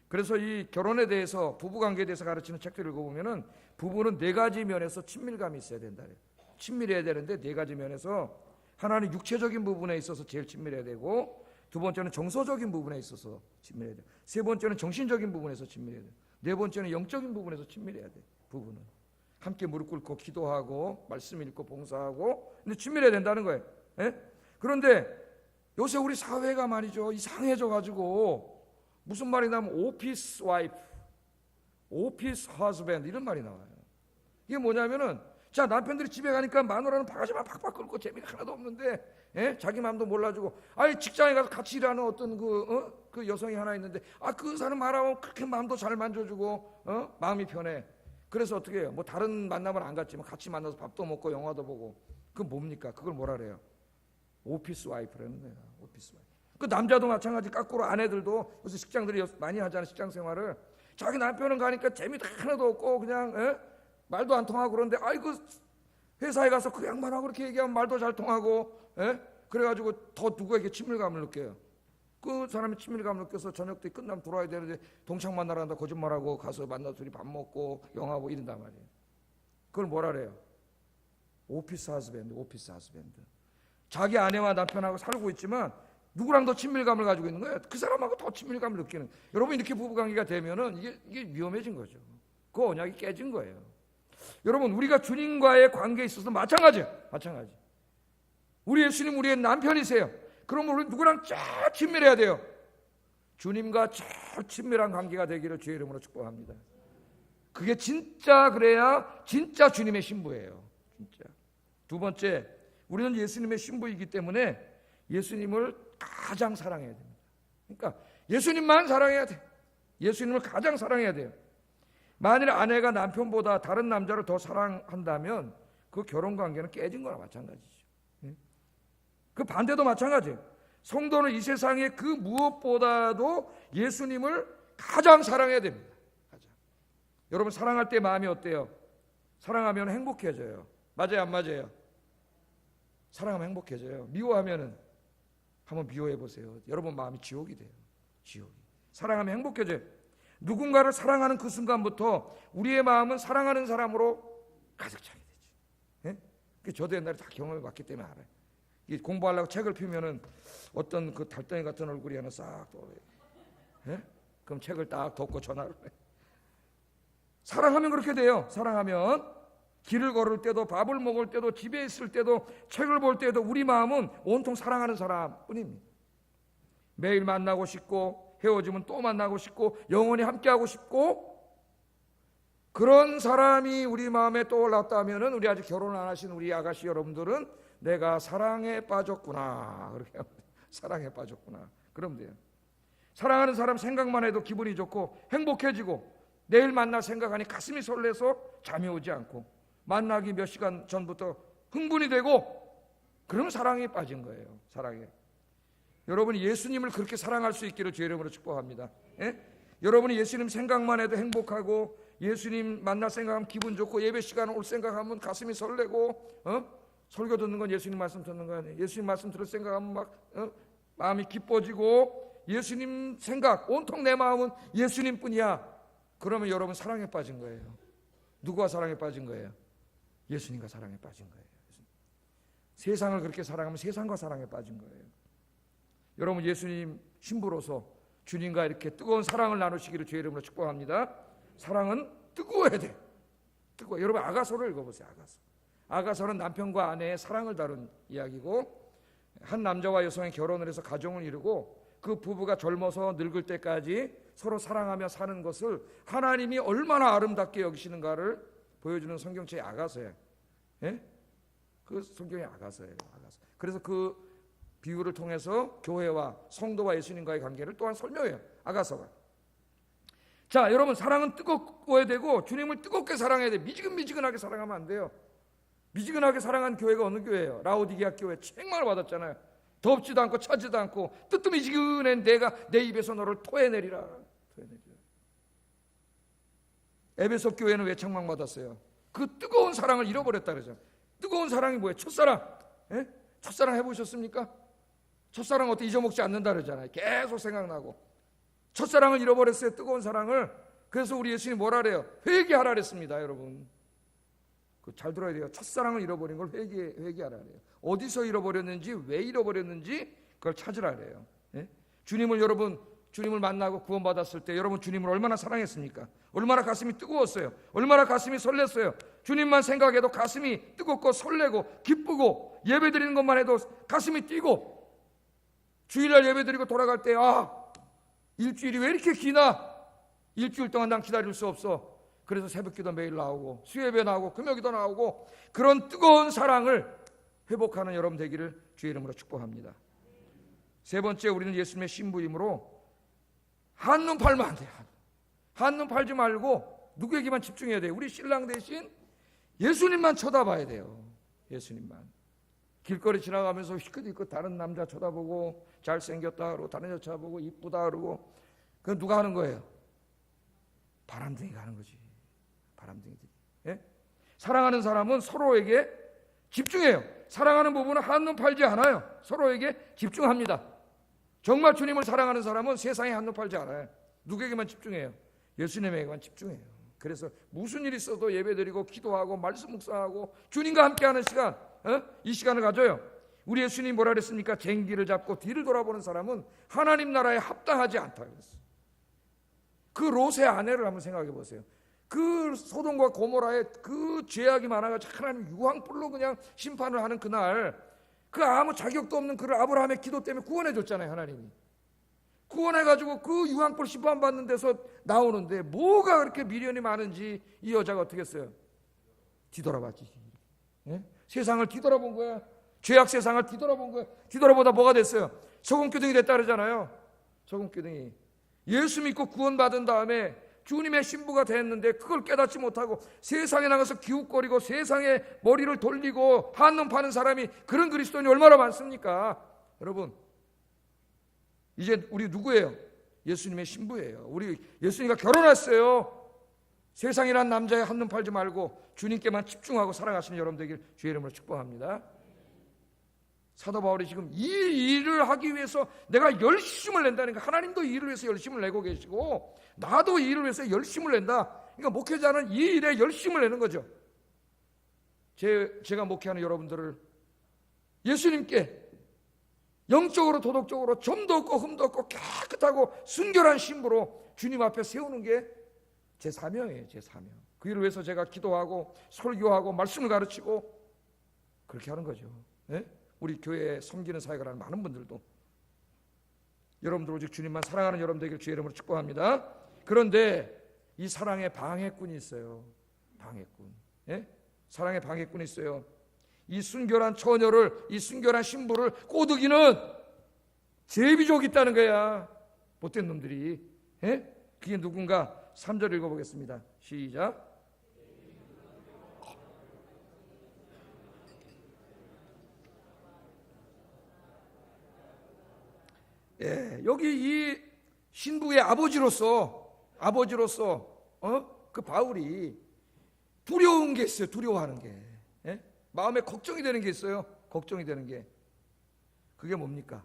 그래서 이 결혼에 대해서, 부부관계에 대해서 가르치는 책들을 읽어보면은 부부는 네 가지 면에서 친밀감이 있어야 된다. 친밀해야 되는데 네 가지 면에서, 하나는 육체적인 부분에 있어서 제일 친밀해야 되고, 두 번째는 정서적인 부분에 있어서 친밀해야 돼요. 세 번째는 정신적인 부분에서 친밀해야 돼요. 네 번째는 영적인 부분에서 친밀해야 돼요. 부부는 함께 무릎 꿇고 기도하고 말씀 읽고 봉사하고, 근데 친밀해야 된다는 거예요. 그런데 요새 우리 사회가 말이죠, 이상해져 가지고 무슨 말이 나면 오피스 와이프, 오피스 허즈밴드 이런 말이 나와요. 이게 뭐냐면은, 자, 남편들이 집에 가니까 마누라는 바가지만 팍팍 끓고 재미가 하나도 없는데, 자기 마음도 몰라주고, 아니 직장에 가서 같이 일하는 어떤 그 여성이 하나 있는데, 그 사람 말하면 그렇게 마음도 잘 만져주고, 마음이 편해. 그래서 어떻게 해요? 뭐 다른 만남을 안 갔지만 같이 만나서 밥도 먹고 영화도 보고. 그건 뭡니까? 그걸 뭐라 그래요? 오피스 와이프라는 거예요. 오피스 와이프. 그 남자도 마찬가지. 거꾸로 아내들도 요새 직장들이 많이 하잖아요. 직장 생활을. 자기 남편은 가니까 재미도 하나도 없고 그냥 말도 안 통하고, 그런데 아이고 회사에 가서 그 양반하고 그렇게 얘기하면 말도 잘 통하고, 그래가지고 더 누구에게 친밀감을 느껴요. 그 사람이 친밀감을 느껴서 저녁 때 끝나면 돌아와야 되는데 동창 만나러 간다 거짓말하고 가서 만나서 둘이 밥 먹고 영화 보고 이런단 말이에요. 그걸 뭐라 그래요? 오피스 하즈밴드. 오피스 하즈밴드. 자기 아내와 남편하고 살고 있지만 누구랑 더 친밀감을 가지고 있는 거예요? 그 사람하고 더 친밀감을 느끼는. 여러분, 이렇게 부부관계가 되면은 이게 위험해진 거죠. 그 언약이 깨진 거예요. 여러분, 우리가 주님과의 관계에 있어서 마찬가지. 우리 예수님 우리의 남편이세요. 그럼 우리 누구랑 쫙 친밀해야 돼요. 주님과 제일 친밀한 관계가 되기를 주의 이름으로 축복합니다. 그게 진짜 그래야 진짜 주님의 신부예요. 진짜. 두 번째, 우리는 예수님의 신부이기 때문에 예수님을 가장 사랑해야 됩니다. 그러니까 예수님만 사랑해야 돼. 예수님을 가장 사랑해야 돼요. 만일 아내가 남편보다 다른 남자를 더 사랑한다면 그 결혼관계는 깨진 거나 마찬가지죠. 그 반대도 마찬가지예요. 성도는 이 세상에 그 무엇보다도 예수님을 가장 사랑해야 됩니다. 가장. 여러분 사랑할 때 마음이 어때요? 사랑하면 행복해져요. 맞아요, 안 맞아요? 사랑하면 행복해져요. 미워하면은 한번 미워해 보세요. 여러분 마음이 지옥이 돼요. 지옥이. 사랑하면 행복해져요. 누군가를 사랑하는 그 순간부터 우리의 마음은 사랑하는 사람으로 가득 차게 되죠. 예? 저도 옛날에 다 경험해 봤기 때문에 알아요. 공부하려고 책을 펴면은 어떤 그 달덩이 같은 얼굴이 하나 싹 떠올라요. 예? 그럼 책을 딱 덮고 전화를 해. 사랑하면 그렇게 돼요. 사랑하면 길을 걸을 때도 밥을 먹을 때도 집에 있을 때도 책을 볼 때도 우리 마음은 온통 사랑하는 사람뿐입니다. 매일 만나고 싶고 헤어지면 또 만나고 싶고 영원히 함께하고 싶고 그런 사람이 우리 마음에 떠올랐다면은 우리 아직 결혼 안 하신 우리 아가씨 여러분들은 내가 사랑에 빠졌구나 그렇게 합니다. 사랑에 빠졌구나 그러면 돼요. 사랑하는 사람 생각만 해도 기분이 좋고 행복해지고 내일 만날 생각하니 가슴이 설레서 잠이 오지 않고 만나기 몇 시간 전부터 흥분이 되고 그러면 사랑에 빠진 거예요. 사랑에. 여러분이 예수님을 그렇게 사랑할 수 있기를 주의 이름으로 축복합니다. 예? 여러분이 예수님 생각만 해도 행복하고 예수님 만날 생각하면 기분 좋고 예배 시간 올 생각하면 가슴이 설레고 설교 듣는 건 예수님 말씀 듣는 거 아니에요. 예수님 말씀 들을 생각하면 막 마음이 기뻐지고 예수님 생각 온통 내 마음은 예수님뿐이야. 그러면 여러분 사랑에 빠진 거예요. 누구와 사랑에 빠진 거예요? 예수님과 사랑에 빠진 거예요. 세상을 그렇게 사랑하면 세상과 사랑에 빠진 거예요. 여러분 예수님 신부로서 주님과 이렇게 뜨거운 사랑을 나누시기를 주의 이름으로 축복합니다. 사랑은 뜨거워야 돼. 뜨거워. 여러분 아가서를 읽어보세요. 아가서는 남편과 아내의 사랑을 다룬 이야기고 한 남자와 여성이 결혼을 해서 가정을 이루고 그 부부가 젊어서 늙을 때까지 서로 사랑하며 사는 것을 하나님이 얼마나 아름답게 여기시는가를 보여주는 성경책이 아가서예요. 예? 그 성경이 아가서예요. 아가서. 그래서 그 비유를 통해서 교회와 성도와 예수님과의 관계를 또한 설명해요. 아가서가. 자, 여러분 사랑은 뜨거워야 되고 주님을 뜨겁게 사랑해야 돼. 미지근미지근하게 사랑하면 안 돼요. 미지근하게 사랑한 교회가 어느 교회예요? 라오디게아 교회 책망을 받았잖아요. 덥지도 않고 차지도 않고 뜨뜻미지근한 내가 내 입에서 너를 토해내리라. 에베소 교회는 왜 책망받았어요? 그 뜨거운 사랑을 잃어버렸다 그러죠. 뜨거운 사랑이 뭐예요? 첫사랑. 예? 첫사랑 해보셨습니까? 첫사랑 어떻게 잊어먹지 않는다 그러잖아요. 계속 생각나고. 첫사랑을 잃어버렸어요. 뜨거운 사랑을. 그래서 우리 예수님이 뭐라 그래요? 회개하라 그랬습니다. 여러분 잘 들어야 돼요. 첫사랑을 잃어버린 걸 회개하라 그래요. 어디서 잃어버렸는지 왜 잃어버렸는지 그걸 찾으라 그래요. 예? 주님을 만나고 구원받았을 때 여러분 주님을 얼마나 사랑했습니까? 얼마나 가슴이 뜨거웠어요? 얼마나 가슴이 설렜어요? 주님만 생각해도 가슴이 뜨겁고 설레고 기쁘고 예배드리는 것만 해도 가슴이 뛰고 주일날 예배드리고 돌아갈 때 일주일이 왜 이렇게 기나? 일주일 동안 난 기다릴 수 없어. 그래서 새벽기도 매일 나오고 수요예배 나오고 금요기도 나오고 그런 뜨거운 사랑을 회복하는 여러분 되기를 주의 이름으로 축복합니다. 세 번째, 우리는 예수님의 신부이므로 한눈 팔면 안 돼요. 한눈 팔지 말고 누구에게만 집중해야 돼요. 우리 신랑 대신 예수님만 쳐다봐야 돼요. 예수님만. 길거리 지나가면서 휘끗휘끗 다른 남자 쳐다보고 잘생겼다 그러고 다른 여자 보고 이쁘다 그러고 그건 누가 하는 거예요? 바람둥이가 하는 거지. 바람둥이들이. 예? 사랑하는 사람은 서로에게 집중해요. 사랑하는 부부는 한눈 팔지 않아요. 서로에게 집중합니다. 정말 주님을 사랑하는 사람은 세상에 한눈 팔지 않아요. 누구에게만 집중해요? 예수님에게만 집중해요. 그래서 무슨 일이 있어도 예배드리고 기도하고 말씀 묵상하고 주님과 함께하는 시간, 이 시간을 가져요. 우리 예수님이 뭐라 그랬습니까? 쟁기를 잡고 뒤를 돌아보는 사람은 하나님 나라에 합당하지 않다고 그랬어요. 그 롯의 아내를 한번 생각해 보세요. 그 소돔과 고모라에 그 죄악이 많아가지고 하나님 유황불로 그냥 심판을 하는 그날 그 아무 자격도 없는 그를 아브라함의 기도 때문에 구원해 줬잖아요. 하나님이. 구원해가지고 그 유황불 심판받는 데서 나오는데 뭐가 그렇게 미련이 많은지 이 여자가 어떻게 했어요? 뒤돌아봤지. 예? 세상을 뒤돌아본 거야. 죄악 세상을 뒤돌아본 거야. 뒤돌아보다 뭐가 됐어요? 소금기둥이 됐다 그러잖아요. 소금기둥이. 예수 믿고 구원받은 다음에 주님의 신부가 됐는데 그걸 깨닫지 못하고 세상에 나가서 기웃거리고 세상에 머리를 돌리고 한눈 파는 사람이, 그런 그리스도인이 얼마나 많습니까? 여러분, 이제 우리 누구예요? 예수님의 신부예요. 우리 예수님과 결혼했어요. 세상이란 남자에 한눈 팔지 말고 주님께만 집중하고 살아가시는 여러분 되길 주의 이름으로 축복합니다. 사도 바울이 지금 이 일을 하기 위해서 내가 열심을 낸다니까, 하나님도 이 일을 위해서 열심을 내고 계시고 나도 이 일을 위해서 열심을 낸다. 그러니까 목회자는 이 일에 열심을 내는 거죠. 제가 목회하는 여러분들을 예수님께 영적으로 도덕적으로 점도 없고 흠도 없고 깨끗하고 순결한 신부로 주님 앞에 세우는 게 제 사명이에요. 제 사명. 그 일을 위해서 제가 기도하고 설교하고 말씀을 가르치고 그렇게 하는 거죠. 네? 우리 교회에 섬기는 사역을 하는 많은 분들도, 여러분들 오직 주님만 사랑하는 여러분 되길 주의 이름으로 축복합니다. 그런데 이 사랑의 방해꾼이 있어요. 방해꾼. 예? 사랑의 방해꾼이 있어요. 이 순결한 처녀를, 이 순결한 신부를 꼬드기는 제비족이 있다는 거야. 못된 놈들이. 예? 그게 누군가? 3절 읽어보겠습니다. 시작. 예, 여기 이 신부의 아버지로서 그 바울이 두려운 게 있어요. 두려워하는 게. 예? 마음에 걱정이 되는 게 있어요. 걱정이 되는 게. 그게 뭡니까?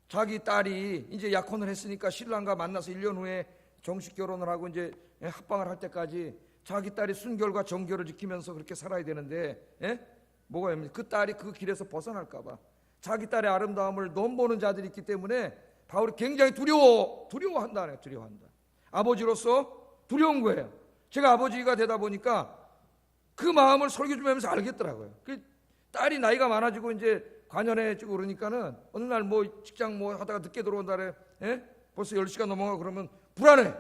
자기 딸이 이제 약혼을 했으니까 신랑과 만나서 1년 후에 정식 결혼을 하고 이제 합방을 할 때까지 자기 딸이 순결과 정결을 지키면서 그렇게 살아야 되는데, 예? 뭐가 됩니까? 그 딸이 그 길에서 벗어날까 봐. 자기 딸의 아름다움을 넘보는 자들이 있기 때문에 바울이 굉장히 두려워한다. 두려워한다. 아버지로서 두려운 거예요. 제가 아버지가 되다 보니까 그 마음을 설교 좀 하면서 알겠더라고요. 그 딸이 나이가 많아지고 이제 관연해지고 그러니까는 어느 날 뭐 직장 뭐 하다가 늦게 들어온다래. 예? 벌써 10시간 넘어가고 그러면 불안해.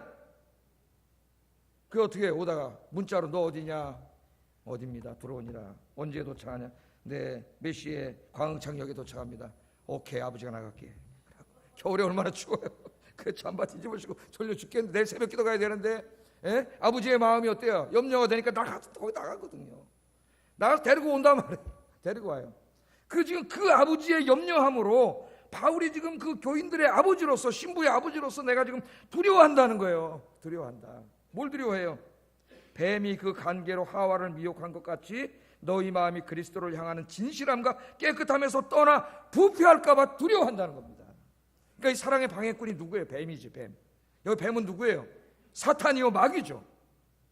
그 어떻게 오다가 문자로 너 어디냐? 어디입니다. 들어오니라. 언제 도착하냐? 네, 몇 시에 광흥창역에 도착합니다. 오케이, 아버지가 나갈게. 겨울에 얼마나 추워요. 그 잠바 뒤집어지고 졸려 죽겠는데 내일 새벽 기도 가야 되는데, 예? 아버지의 마음이 어때요? 염려가 되니까 거기 나가거든요. 나가서 데리고 온단 말이에요. 데리고 와요. 지금 그 아버지의 염려함으로 바울이 지금 그 교인들의 아버지로서, 신부의 아버지로서 내가 지금 두려워한다는 거예요. 두려워한다. 뭘 두려워해요? 뱀이 그 간계로 하와를 미혹한 것 같이 너희 마음이 그리스도를 향하는 진실함과 깨끗함에서 떠나 부패할까 봐 두려워한다는 겁니다. 그러니까 이 사랑의 방해꾼이 누구예요? 뱀이지, 뱀. 여기 뱀은 누구예요? 사탄이요, 마귀죠.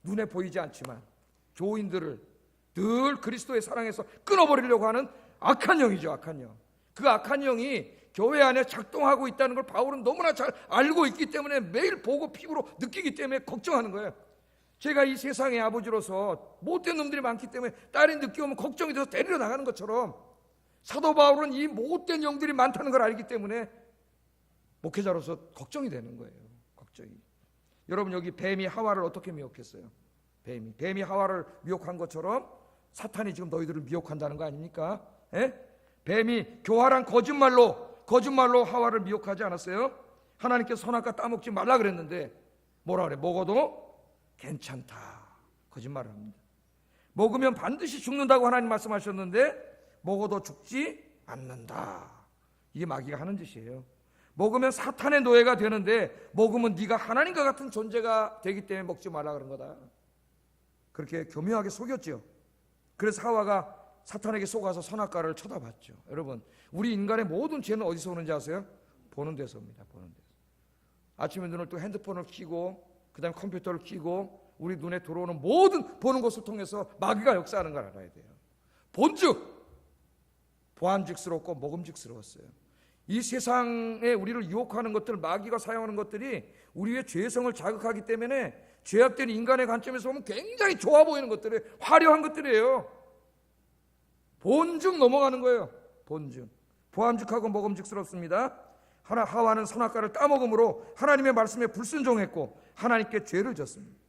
눈에 보이지 않지만 교인들을 늘 그리스도의 사랑에서 끊어버리려고 하는 악한 영이죠. 악한 영. 그 악한 영이 교회 안에 작동하고 있다는 걸 바울은 너무나 잘 알고 있기 때문에 매일 보고 피부로 느끼기 때문에 걱정하는 거예요. 제가 이 세상의 아버지로서 못된 놈들이 많기 때문에 딸이 늦게 오면 걱정이 돼서 데리러 나가는 것처럼 사도 바울은 이 못된 영들이 많다는 걸 알기 때문에 목회자로서 걱정이 되는 거예요. 걱정이. 여러분, 여기 뱀이 하와를 어떻게 미혹했어요? 뱀이 하와를 미혹한 것처럼 사탄이 지금 너희들을 미혹한다는 거 아닙니까? 예? 뱀이 교활한 거짓말로 하와를 미혹하지 않았어요? 하나님께서 선악과 따먹지 말라 그랬는데 뭐라 그래? 먹어도 괜찮다. 거짓말을 합니다. 먹으면 반드시 죽는다고 하나님 말씀하셨는데 먹어도 죽지 않는다. 이게 마귀가 하는 짓이에요. 먹으면 사탄의 노예가 되는데 먹으면 네가 하나님과 같은 존재가 되기 때문에 먹지 말라 그런 거다. 그렇게 교묘하게 속였죠. 그래서 하와가 사탄에게 속아서 선악과를 쳐다봤죠. 여러분, 우리 인간의 모든 죄는 어디서 오는지 아세요? 보는 데서 옵니다. 보는 데서. 아침에 눈을 또 핸드폰을 켜고 그 다음에 컴퓨터를 켜고 우리 눈에 들어오는 모든 보는 것을 통해서 마귀가 역사하는 걸 알아야 돼요. 본즉 보암직스럽고 먹음직스러웠어요. 이 세상에 우리를 유혹하는 것들, 마귀가 사용하는 것들이 우리의 죄성을 자극하기 때문에 죄악된 인간의 관점에서 보면 굉장히 좋아 보이는 것들이 화려한 것들이에요. 본즉 넘어가는 거예요. 본즉 보암직하고 먹음직스럽습니다. 하와는 선악과를 따먹음으로 하나님의 말씀에 불순종했고 하나님께 죄를 졌습니다.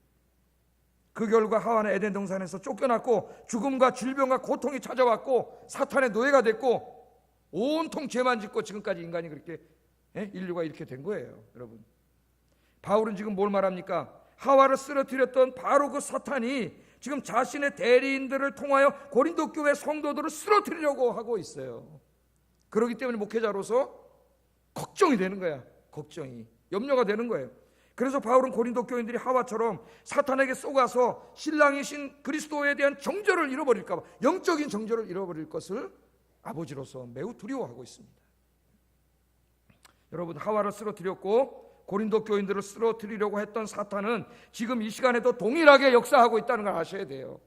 그 결과 하와는 에덴 동산에서 쫓겨났고 죽음과 질병과 고통이 찾아왔고 사탄의 노예가 됐고 온통 죄만 짓고 지금까지 인간이 그렇게 인류가 이렇게 된 거예요. 여러분, 바울은 지금 뭘 말합니까? 하와를 쓰러뜨렸던 바로 그 사탄이 지금 자신의 대리인들을 통하여 고린도 교회 성도들을 쓰러뜨리려고 하고 있어요. 그렇기 때문에 목회자로서 걱정이 되는 거야. 걱정이, 염려가 되는 거예요. 그래서 바울은 고린도 교인들이 하와처럼 사탄에게 쏘가서 신랑이신 그리스도에 대한 정절을 잃어버릴까 봐, 영적인 정절을 잃어버릴 것을 아버지로서 매우 두려워하고 있습니다. 여러분, 하와를 쓰러뜨렸고 고린도 교인들을 쓰러뜨리려고 했던 사탄은 지금 이 시간에도 동일하게 역사하고 있다는 걸 아셔야 돼요.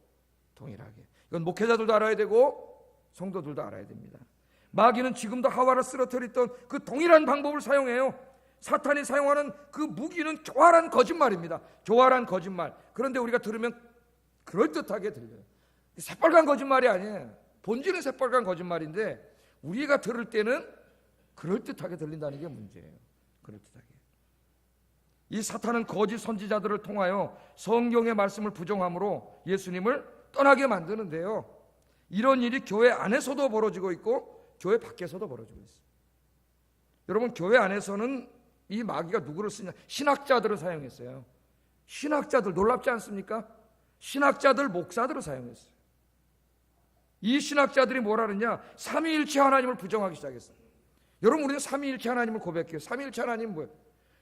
동일하게. 이건 목회자들도 알아야 되고 성도들도 알아야 됩니다. 마귀는 지금도 하와를 쓰러뜨렸던 그 동일한 방법을 사용해요. 사탄이 사용하는 그 무기는 교활한 거짓말입니다. 교활한 거짓말. 그런데 우리가 들으면 그럴듯하게 들려요. 새빨간 거짓말이 아니에요. 본질은 새빨간 거짓말인데 우리가 들을 때는 그럴듯하게 들린다는 게 문제예요. 그럴듯하게. 이 사탄은 거짓 선지자들을 통하여 성경의 말씀을 부정함으로 예수님을 떠나게 만드는데요. 이런 일이 교회 안에서도 벌어지고 있고 교회 밖에서도 벌어지고 있어요. 여러분, 교회 안에서는 이 마귀가 누구를 쓰냐? 신학자들을 사용했어요. 신학자들, 놀랍지 않습니까? 신학자들, 목사들을 사용했어요. 이 신학자들이 뭐라 그러냐? 삼위일체 하나님을 부정하기 시작했어요. 여러분, 우리는 삼위일체 하나님을 고백해요. 삼위일체 하나님은 뭐예요?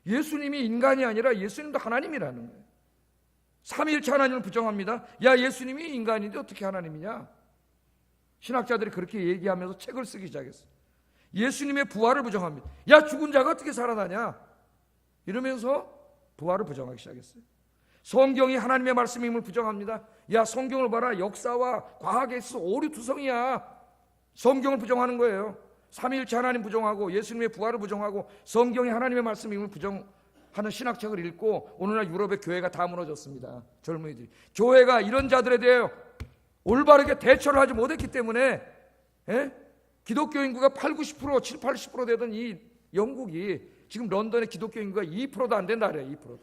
예수님이 인간이 아니라 예수님도 하나님이라는 거예요. 삼위일체 하나님을 부정합니다. 야, 예수님이 인간인데 어떻게 하나님이냐? 신학자들이 그렇게 얘기하면서 책을 쓰기 시작했어요. 예수님의 부활을 부정합니다. 야, 죽은 자가 어떻게 살아나냐? 이러면서 부활을 부정하기 시작했어요. 성경이 하나님의 말씀임을 부정합니다. 야, 성경을 봐라. 역사와 과학에 있어서 오류투성이야. 성경을 부정하는 거예요. 삼위일체 하나님 부정하고 예수님의 부활을 부정하고 성경이 하나님의 말씀임을 부정하는 신학책을 읽고 오늘날 유럽의 교회가 다 무너졌습니다. 젊은이들이. 교회가 이런 자들에 대해 올바르게 대처를 하지 못했기 때문에 기독교 인구가 80-90%, 70-80% 되던 이 영국이 지금 런던의 기독교 인구가 2%도 안 된다 그래요. 2%도.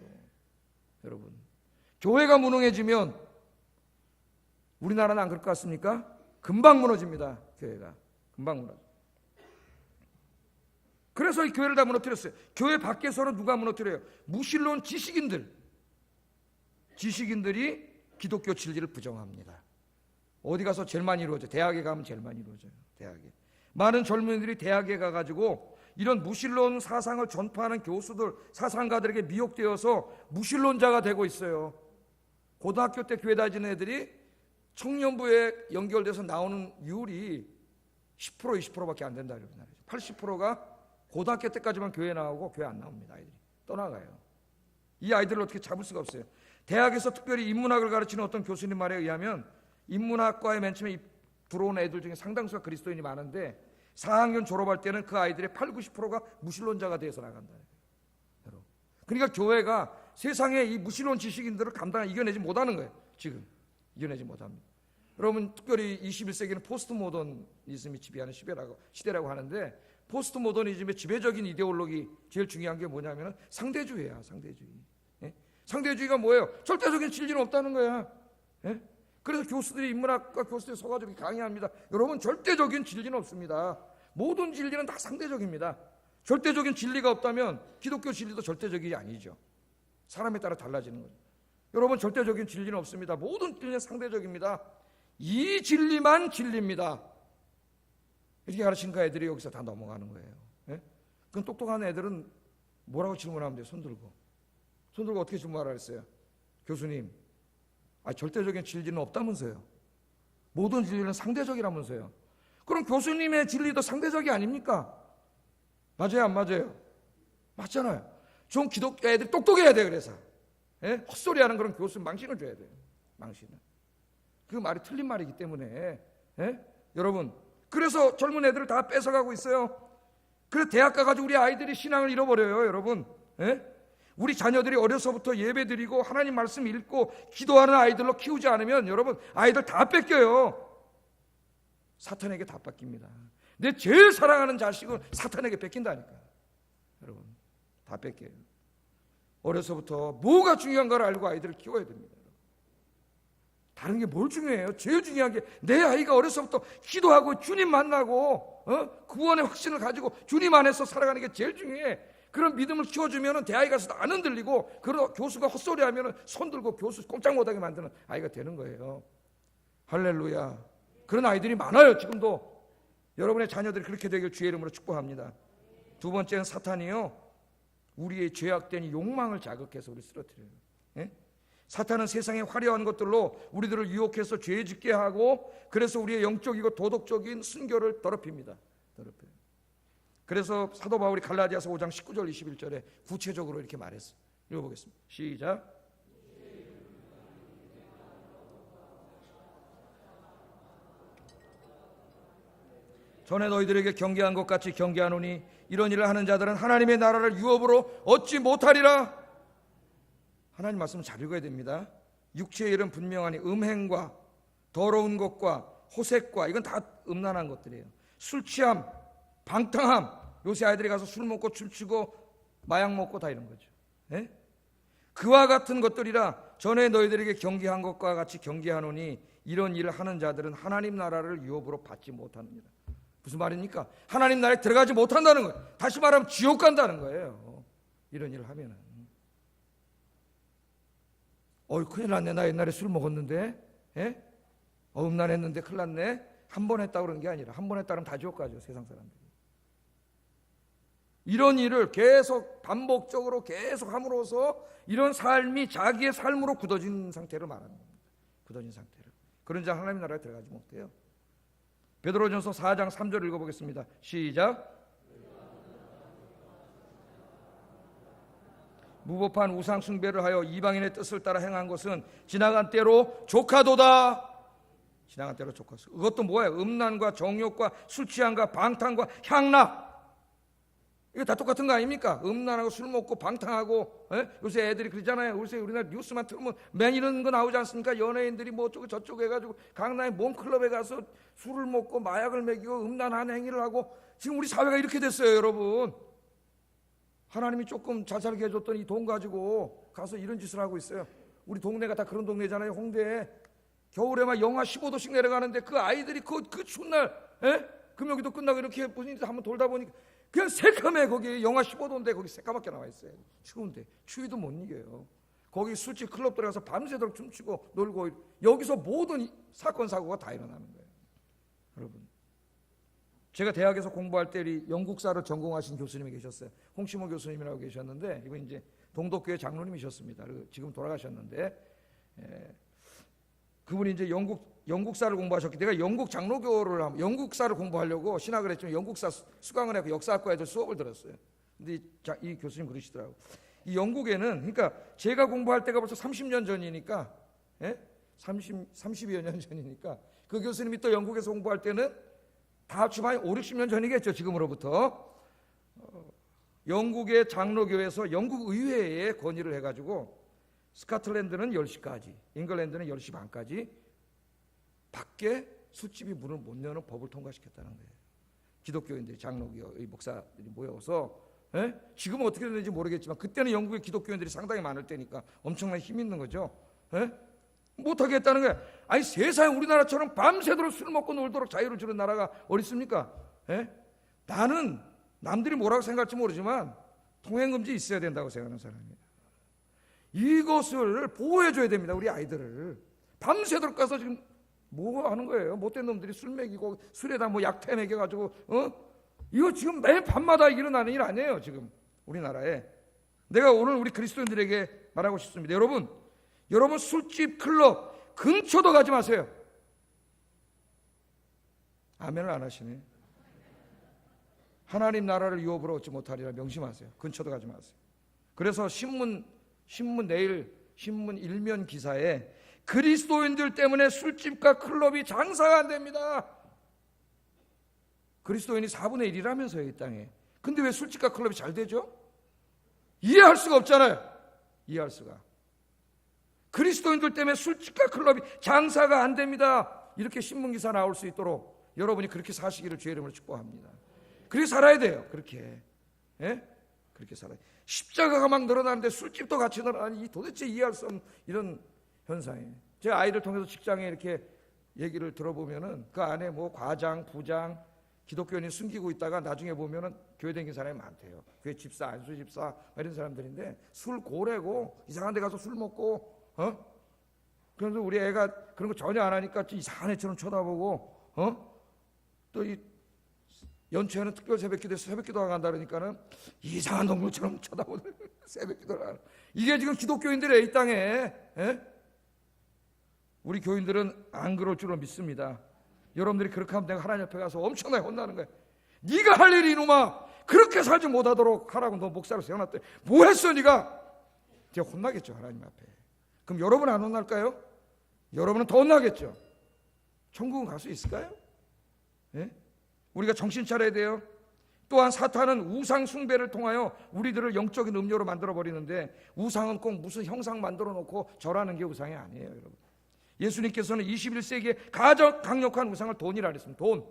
여러분, 교회가 무능해지면 우리나라는 안 그럴 것 같습니까? 금방 무너집니다. 교회가 금방 무너져. 그래서 이 교회를 다 무너뜨렸어요. 교회 밖에서는 누가 무너뜨려요? 무신론 지식인들이 기독교 진리를 부정합니다. 어디 가서 제일 많이 이루어져요? 대학에 가면 제일 많이 이루어져요. 대학에. 많은 젊은이들이 대학에 가가지고 이런 무신론 사상을 전파하는 교수들, 사상가들에게 미혹되어서 무신론자가 되고 있어요. 고등학교 때 교회 다니는 애들이 청년부에 연결돼서 나오는 율이 10%, 20%밖에 안 된다. 80%가 고등학교 때까지만 교회 나오고 교회 안 나옵니다. 아이들이 떠나가요. 이 아이들을 어떻게 잡을 수가 없어요. 대학에서 특별히 인문학을 가르치는 어떤 교수님 말에 의하면 인문학과에 맨 처음에 들어온 애들 중에 상당수가 그리스도인이 많은데 4학년 졸업할 때는 그 아이들의 80-90%가 무신론자가 돼서 나간다. 여러분. 그러니까 교회가 세상에 이 무신론 지식인들을 이겨내지 못하는 거예요. 지금 이겨내지 못합니다. 여러분, 특별히 21세기는 포스트 모더니즘이 지배하는 시대라고 하는데 포스트 모더니즘의 지배적인 이데올로기 제일 중요한 게 뭐냐면 상대주의야. 상대주의. 상대주의가 뭐예요? 절대적인 진리는 없다는 거야. 그래서 교수들이 인문학과 교수들이 서가지고 강의합니다. 여러분, 절대적인 진리는 없습니다. 모든 진리는 다 상대적입니다. 절대적인 진리가 없다면 기독교 진리도 절대적이 아니죠. 사람에 따라 달라지는 거죠. 여러분, 절대적인 진리는 없습니다. 모든 진리는 상대적입니다. 이 진리만 진리입니다. 이렇게 가르치니까 애들이 여기서 다 넘어가는 거예요. 그럼 똑똑한 애들은 뭐라고 질문하면 돼요? 손 들고 어떻게 질문하라 했어요? 교수님, 절대적인 진리는 없다면서요. 모든 진리는 상대적이라면서요. 그럼 교수님의 진리도 상대적이 아닙니까? 맞아요, 안 맞아요? 맞잖아요. 좀 기독교 애들이 똑똑해야 돼. 그래서 헛소리하는 그런 교수 망신을 줘야 돼요. 망신을. 그 말이 틀린 말이기 때문에 여러분, 그래서 젊은 애들을 다 뺏어가고 있어요. 그래서 대학 가가지고 우리 아이들이 신앙을 잃어버려요. 여러분, 우리 자녀들이 어려서부터 예배 드리고 하나님 말씀 읽고 기도하는 아이들로 키우지 않으면 여러분, 아이들 다 뺏겨요. 사탄에게 다 뺏깁니다. 내 제일 사랑하는 자식은 사탄에게 뺏긴다니까. 여러분, 다 뺏겨요. 어려서부터 뭐가 중요한가를 알고 아이들을 키워야 됩니다. 다른 게 뭘 중요해요? 제일 중요한 게 내 아이가 어려서부터 기도하고 주님 만나고 구원의 확신을 가지고 주님 안에서 살아가는 게 제일 중요해. 그런 믿음을 키워주면 대학에 가서도 안 흔들리고, 그런 교수가 헛소리하면 손들고 교수 꼼짝 못하게 만드는 아이가 되는 거예요. 할렐루야. 그런 아이들이 많아요. 지금도. 여러분의 자녀들이 그렇게 되길 주의 이름으로 축복합니다. 두 번째는 사탄이요, 우리의 죄악된 욕망을 자극해서 우리 쓰러뜨려요. 예? 사탄은 세상의 화려한 것들로 우리들을 유혹해서 죄 짓게 하고, 그래서 우리의 영적이고 도덕적인 순결을 더럽힙니다. 더럽혀요. 그래서 사도 바울이 갈라디아서 5장 19절 21절에 구체적으로 이렇게 말했어요. 읽어보겠습니다. 시작. 전에 너희들에게 경계한 것 같이 경계하노니 이런 일을 하는 자들은 하나님의 나라를 유업으로 얻지 못하리라. 하나님 말씀을 잘 읽어야 됩니다. 육체의 일은 분명하니 음행과 더러운 것과 호색과, 이건 다 음란한 것들이에요. 술 취함, 방탕함, 요새 아이들이 가서 술 먹고 춤추고 마약 먹고 다 이런 거죠. 예? 그와 같은 것들이라 전에 너희들에게 경계한 것과 같이 경계하노니 이런 일을 하는 자들은 하나님 나라를 유업으로 받지 못합니다. 무슨 말입니까? 하나님 나라에 들어가지 못한다는 거예요. 다시 말하면 지옥 간다는 거예요. 이런 일을 하면은. 큰일 났네. 나 옛날에 술 먹었는데, 예? 음란했는데 큰일 났네. 한 번 했다 그런 게 아니라, 한 번 했다 그러면 다 지옥 가죠, 세상 사람들이. 이런 일을 계속 반복적으로 계속 함으로써 이런 삶이 자기의 삶으로 굳어진 상태를 말하는 겁니다. 굳어진 상태를. 그런 자 하나님 나라에 들어가지 못해요. 베드로전서 4장 3절 읽어보겠습니다. 시작. 무법한 우상 숭배를 하여 이방인의 뜻을 따라 행한 것은 지나간 때로 족하도다. 지나간 때로 족하소. 그것도 뭐예요? 음란과 정욕과 술 취함과 방탕과 향락. 이거 다 똑같은 거 아닙니까? 음란하고 술 먹고 방탕하고, 요새 애들이 그러잖아요. 요새 우리나라 뉴스만 틀면 맨 이런 거 나오지 않습니까? 연예인들이 뭐 어쩌고 저쩌고 해가지고 강남의 몸클럽에 가서 술을 먹고 마약을 먹이고 음란한 행위를 하고, 지금 우리 사회가 이렇게 됐어요, 여러분. 하나님이 조금 잘 살게 해줬더니 돈 가지고 가서 이런 짓을 하고 있어요. 우리 동네가 다 그런 동네잖아요. 홍대에 겨울에 막 영하 15도씩 내려가는데 그 아이들이 그 추운 날, 금요기도 끝나고 이렇게 보니까 한번 돌다 보니까 그냥 새카매. 거기 영하 15도인데 거기 새까맣게 나와 있어요. 추운데 추위도 못 이겨요. 거기 술집 클럽 들어가서 밤새도록 춤추고 놀고, 여기서 모든 사건 사고가 다 일어나는 거예요. 여러분, 제가 대학에서 공부할 때 영국사를 전공하신 교수님이 계셨어요. 홍시모 교수님이라고 계셨는데, 이분 이제 동덕교회 장로님이셨습니다. 지금 돌아가셨는데, 그분이 이제 영국사를 공부하셨기 때문에, 내가 영국사를 공부하려고 신학을 했지만 영국사 수강을 했고 역사학과 애들 수업을 들었어요. 근데 이 교수님 그러시더라고요. 이 영국에는, 그러니까 제가 공부할 때가 벌써 30년 전이니까, 30여 년 전이니까, 그 교수님이 또 영국에서 공부할 때는 다 합치면 5, 60년 전이겠죠, 지금으로부터. 영국의 장로교회에서 영국 의회에 건의를 해가지고 스코틀랜드는 10시까지, 잉글랜드는 10시 반까지 밖에 술집이 문을 못 여는 법을 통과시켰다는 거예요. 기독교인들이, 장로교의 목사들이 모여서, 지금은 어떻게 되는지 모르겠지만 그때는 영국의 기독교인들이 상당히 많을 때니까 엄청나게 힘 있는 거죠. 못하게 했다는 거야. 아니, 세상에 우리나라처럼 밤새도록 술 먹고 놀도록 자유를 주는 나라가 어디 있습니까? 나는 남들이 뭐라고 생각할지 모르지만 통행금지 있어야 된다고 생각하는 사람이에요. 이것을 보호해줘야 됩니다. 우리 아이들을. 밤새도록 가서 지금 뭐 하는 거예요? 못된 놈들이 술 먹이고 술에다 뭐 약태 먹여가지고, 이거 지금 매일 밤마다 일어나는 일 아니에요, 지금 우리나라에. 내가 오늘 우리 그리스도인들에게 말하고 싶습니다. 여러분 술집, 클럽 근처도 가지 마세요. 아멘을 안 하시네. 하나님 나라를 유업으로 얻지 못하리라 명심하세요. 근처도 가지 마세요. 그래서 내일 신문 일면 기사에 그리스도인들 때문에 술집과 클럽이 장사가 안 됩니다. 그리스도인이 4분의 1이라면서요, 이 땅에. 근데 왜 술집과 클럽이 잘 되죠? 이해할 수가 없잖아요. 이해할 수가. 그리스도인들 때문에 술집과 클럽이 장사가 안 됩니다. 이렇게 신문기사 나올 수 있도록 여러분이 그렇게 사시기를 주의 이름으로 축복합니다. 그렇게 살아야 돼요. 그렇게. 그렇게 살아요. 십자가가 막 늘어나는데 술집도 같이 늘어나니 도대체 이해할 수 없는 이런 현상이에요. 제가 아이를 통해서 직장에 이렇게 얘기를 들어보면은 그 안에 뭐 과장, 부장, 기독교인이 숨기고 있다가 나중에 보면은 교회 다니는 사람이 많대요. 교회 집사, 안수 집사 이런 사람들인데 술 고래고 이상한 데 가서 술 먹고 그래서 우리 애가 그런 거 전혀 안 하니까 이상한 애처럼 쳐다보고 또 이 연초에는 특별 새벽기도에서 새벽기도 간다 그러니까는 이상한 동물처럼 쳐다보는 새벽기도를 하는. 이게 지금 기독교인들의 이 땅에 우리 교인들은 안 그럴 줄로 믿습니다. 여러분들이 그렇게 하면 내가 하나님 앞에 가서 엄청나게 혼나는 거예요. 네가 할 일이 이놈아 그렇게 살지 못하도록 하라고 너 목사로 세워놨대. 뭐 했어 네가? 제가 혼나겠죠 하나님 앞에. 그럼 여러분 안 혼날까요? 여러분은 더 혼나겠죠. 천국은 갈 수 있을까요? 우리가 정신 차려야 돼요. 또한 사탄은 우상 숭배를 통하여 우리들을 영적인 음료로 만들어 버리는데 우상은 꼭 무슨 형상 만들어 놓고 절하는 게 우상이 아니에요 여러분. 예수님께서는 21세기에 가장 강력한 우상을 돈이라 그랬습니다. 돈.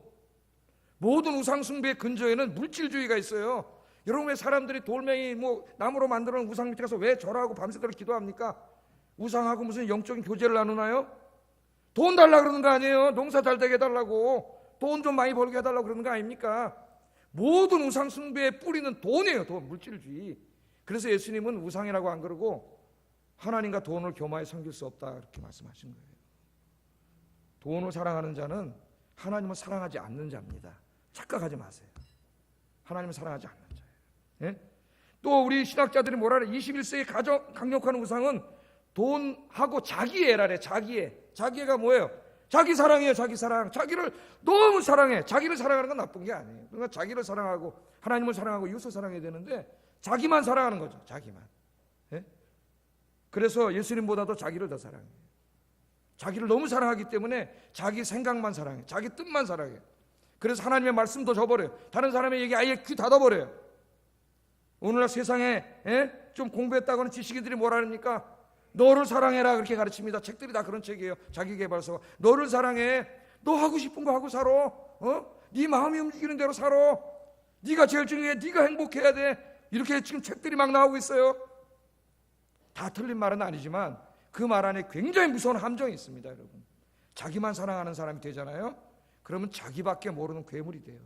모든 우상 숭배의 근저에는 물질주의가 있어요. 여러분 왜 사람들이 돌멩이 뭐 나무로 만들어 놓은 우상 밑에 가서 왜 절하고 밤새도록 기도합니까? 우상하고 무슨 영적인 교제를 나누나요? 돈 달라 그러는 거 아니에요. 농사 잘 되게 해달라고, 돈 좀 많이 벌게 해달라고 그러는 거 아닙니까? 모든 우상 숭배의 뿌리는 돈이에요. 돈, 물질주의. 그래서 예수님은 우상이라고 안 그러고 하나님과 돈을 교마에 섬길 수 없다 이렇게 말씀하신 거예요. 돈을 사랑하는 자는 하나님을 사랑하지 않는 자입니다. 착각하지 마세요. 하나님을 사랑하지 않는 자예요. 또 우리 신학자들이 뭐라 그래? 21세기 가장 강력한 우상은 돈하고 자기애라래. 자기애가 뭐예요? 자기 사랑이에요. 자기 사랑. 자기를 너무 사랑해. 자기를 사랑하는 건 나쁜 게 아니에요. 그러니까 자기를 사랑하고 하나님을 사랑하고 이웃을 사랑해야 되는데 자기만 사랑하는 거죠. 자기만. 그래서 예수님보다도 자기를 더 사랑해요. 자기를 너무 사랑하기 때문에 자기 생각만 사랑해. 자기 뜻만 사랑해. 그래서 하나님의 말씀도 저버려요. 다른 사람의 얘기 아예 귀 닫아버려요. 오늘날 세상에 좀 공부했다고는 지식인들이 뭐라 합니까? 너를 사랑해라 그렇게 가르칩니다. 책들이 다 그런 책이에요. 자기계발서가. 너를 사랑해. 너 하고 싶은 거 하고 살아. 네 마음이 움직이는 대로 살아. 네가 제일 중요해. 네가 행복해야 돼. 이렇게 지금 책들이 막 나오고 있어요. 다 틀린 말은 아니지만 그 말 안에 굉장히 무서운 함정이 있습니다. 여러분, 자기만 사랑하는 사람이 되잖아요. 그러면 자기밖에 모르는 괴물이 돼요.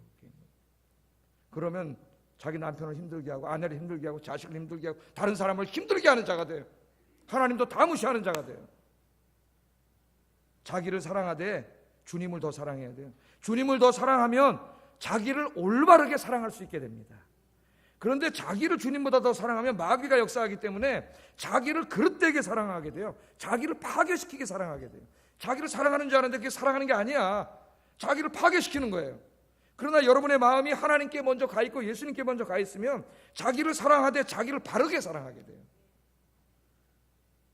그러면 자기 남편을 힘들게 하고 아내를 힘들게 하고 자식을 힘들게 하고 다른 사람을 힘들게 하는 자가 돼요. 하나님도 다 무시하는 자가 돼요. 자기를 사랑하되 주님을 더 사랑해야 돼요. 주님을 더 사랑하면 자기를 올바르게 사랑할 수 있게 됩니다. 그런데 자기를 주님보다 더 사랑하면 마귀가 역사하기 때문에 자기를 그릇되게 사랑하게 돼요. 자기를 파괴시키게 사랑하게 돼요. 자기를 사랑하는 줄 아는데 그게 사랑하는 게 아니야. 자기를 파괴시키는 거예요. 그러나 여러분의 마음이 하나님께 먼저 가 있고 예수님께 먼저 가 있으면 자기를 사랑하되 자기를 바르게 사랑하게 돼요.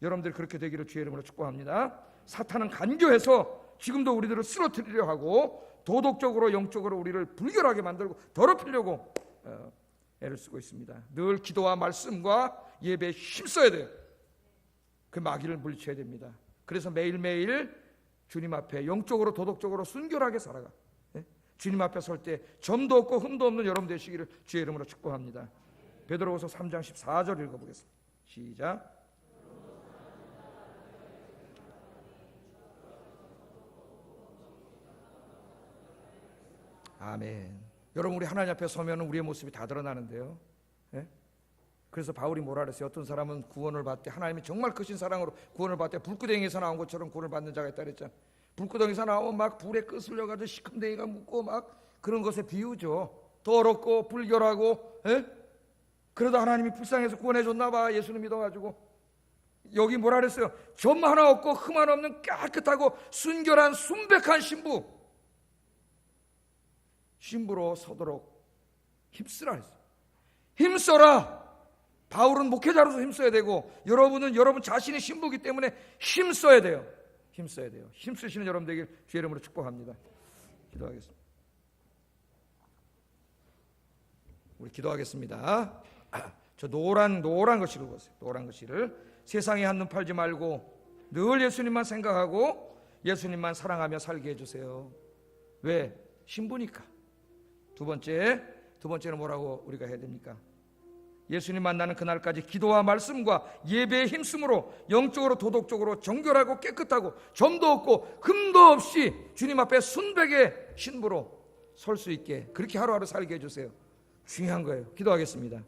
여러분들이 그렇게 되기를 주의 이름으로 축복합니다. 사탄은 간교해서 지금도 우리들을 쓰러뜨리려 하고 도덕적으로 영적으로 우리를 불결하게 만들고 더럽히려고 애를 쓰고 있습니다. 늘 기도와 말씀과 예배에 힘써야 돼요. 그 마귀를 물리쳐야 됩니다. 그래서 매일매일 주님 앞에 영적으로 도덕적으로 순결하게 살아가. 주님 앞에 설 때 점도 없고 흠도 없는 여러분 되시기를 주의 이름으로 축복합니다. 베드로후서 3장 14절 읽어보겠습니다. 시작. 아멘. 여러분, 우리 하나님 앞에 서면 우리의 모습이 다 드러나는데요. 그래서 바울이 뭐라 그랬어요? 어떤 사람은 구원을 받되 하나님이 정말 크신 사랑으로 구원을 받되 불구덩이에서 나온 것처럼 구원을 받는 자가 있다 그랬잖아요. 불구덩이에서 나오면 막 불에 끄슬려가지고 시큼댕이가 묻고 막 그런 것에 비유죠. 더럽고 불결하고. 그러다 하나님이 불쌍해서 구원해 줬나 봐. 예수님 믿어가지고. 여기 뭐라 그랬어요? 점 하나 없고 흠 하나 없는 깨끗하고 순결한 순백한 신부로 서도록 힘쓰라 했어요. 힘써라. 바울은 목회자로서 힘써야 되고 여러분은 여러분 자신이 신부이기 때문에 힘써야 돼요. 힘써야 돼요. 힘쓰시는 여러분 되길 주의 이름으로 축복합니다. 기도하겠습니다. 우리 기도하겠습니다. 저 노란 글씨를 보세요. 노란 글씨를 세상에 한눈 팔지 말고 늘 예수님만 생각하고 예수님만 사랑하며 살게 해주세요. 왜? 신부니까. 두 번째는 뭐라고 우리가 해야 됩니까? 예수님 만나는 그날까지 기도와 말씀과 예배에 힘쓰므로 영적으로 도덕적으로 정결하고 깨끗하고 점도 없고 흠도 없이 주님 앞에 순백의 신부로 설 수 있게 그렇게 하루하루 살게 해주세요. 중요한 거예요. 기도하겠습니다.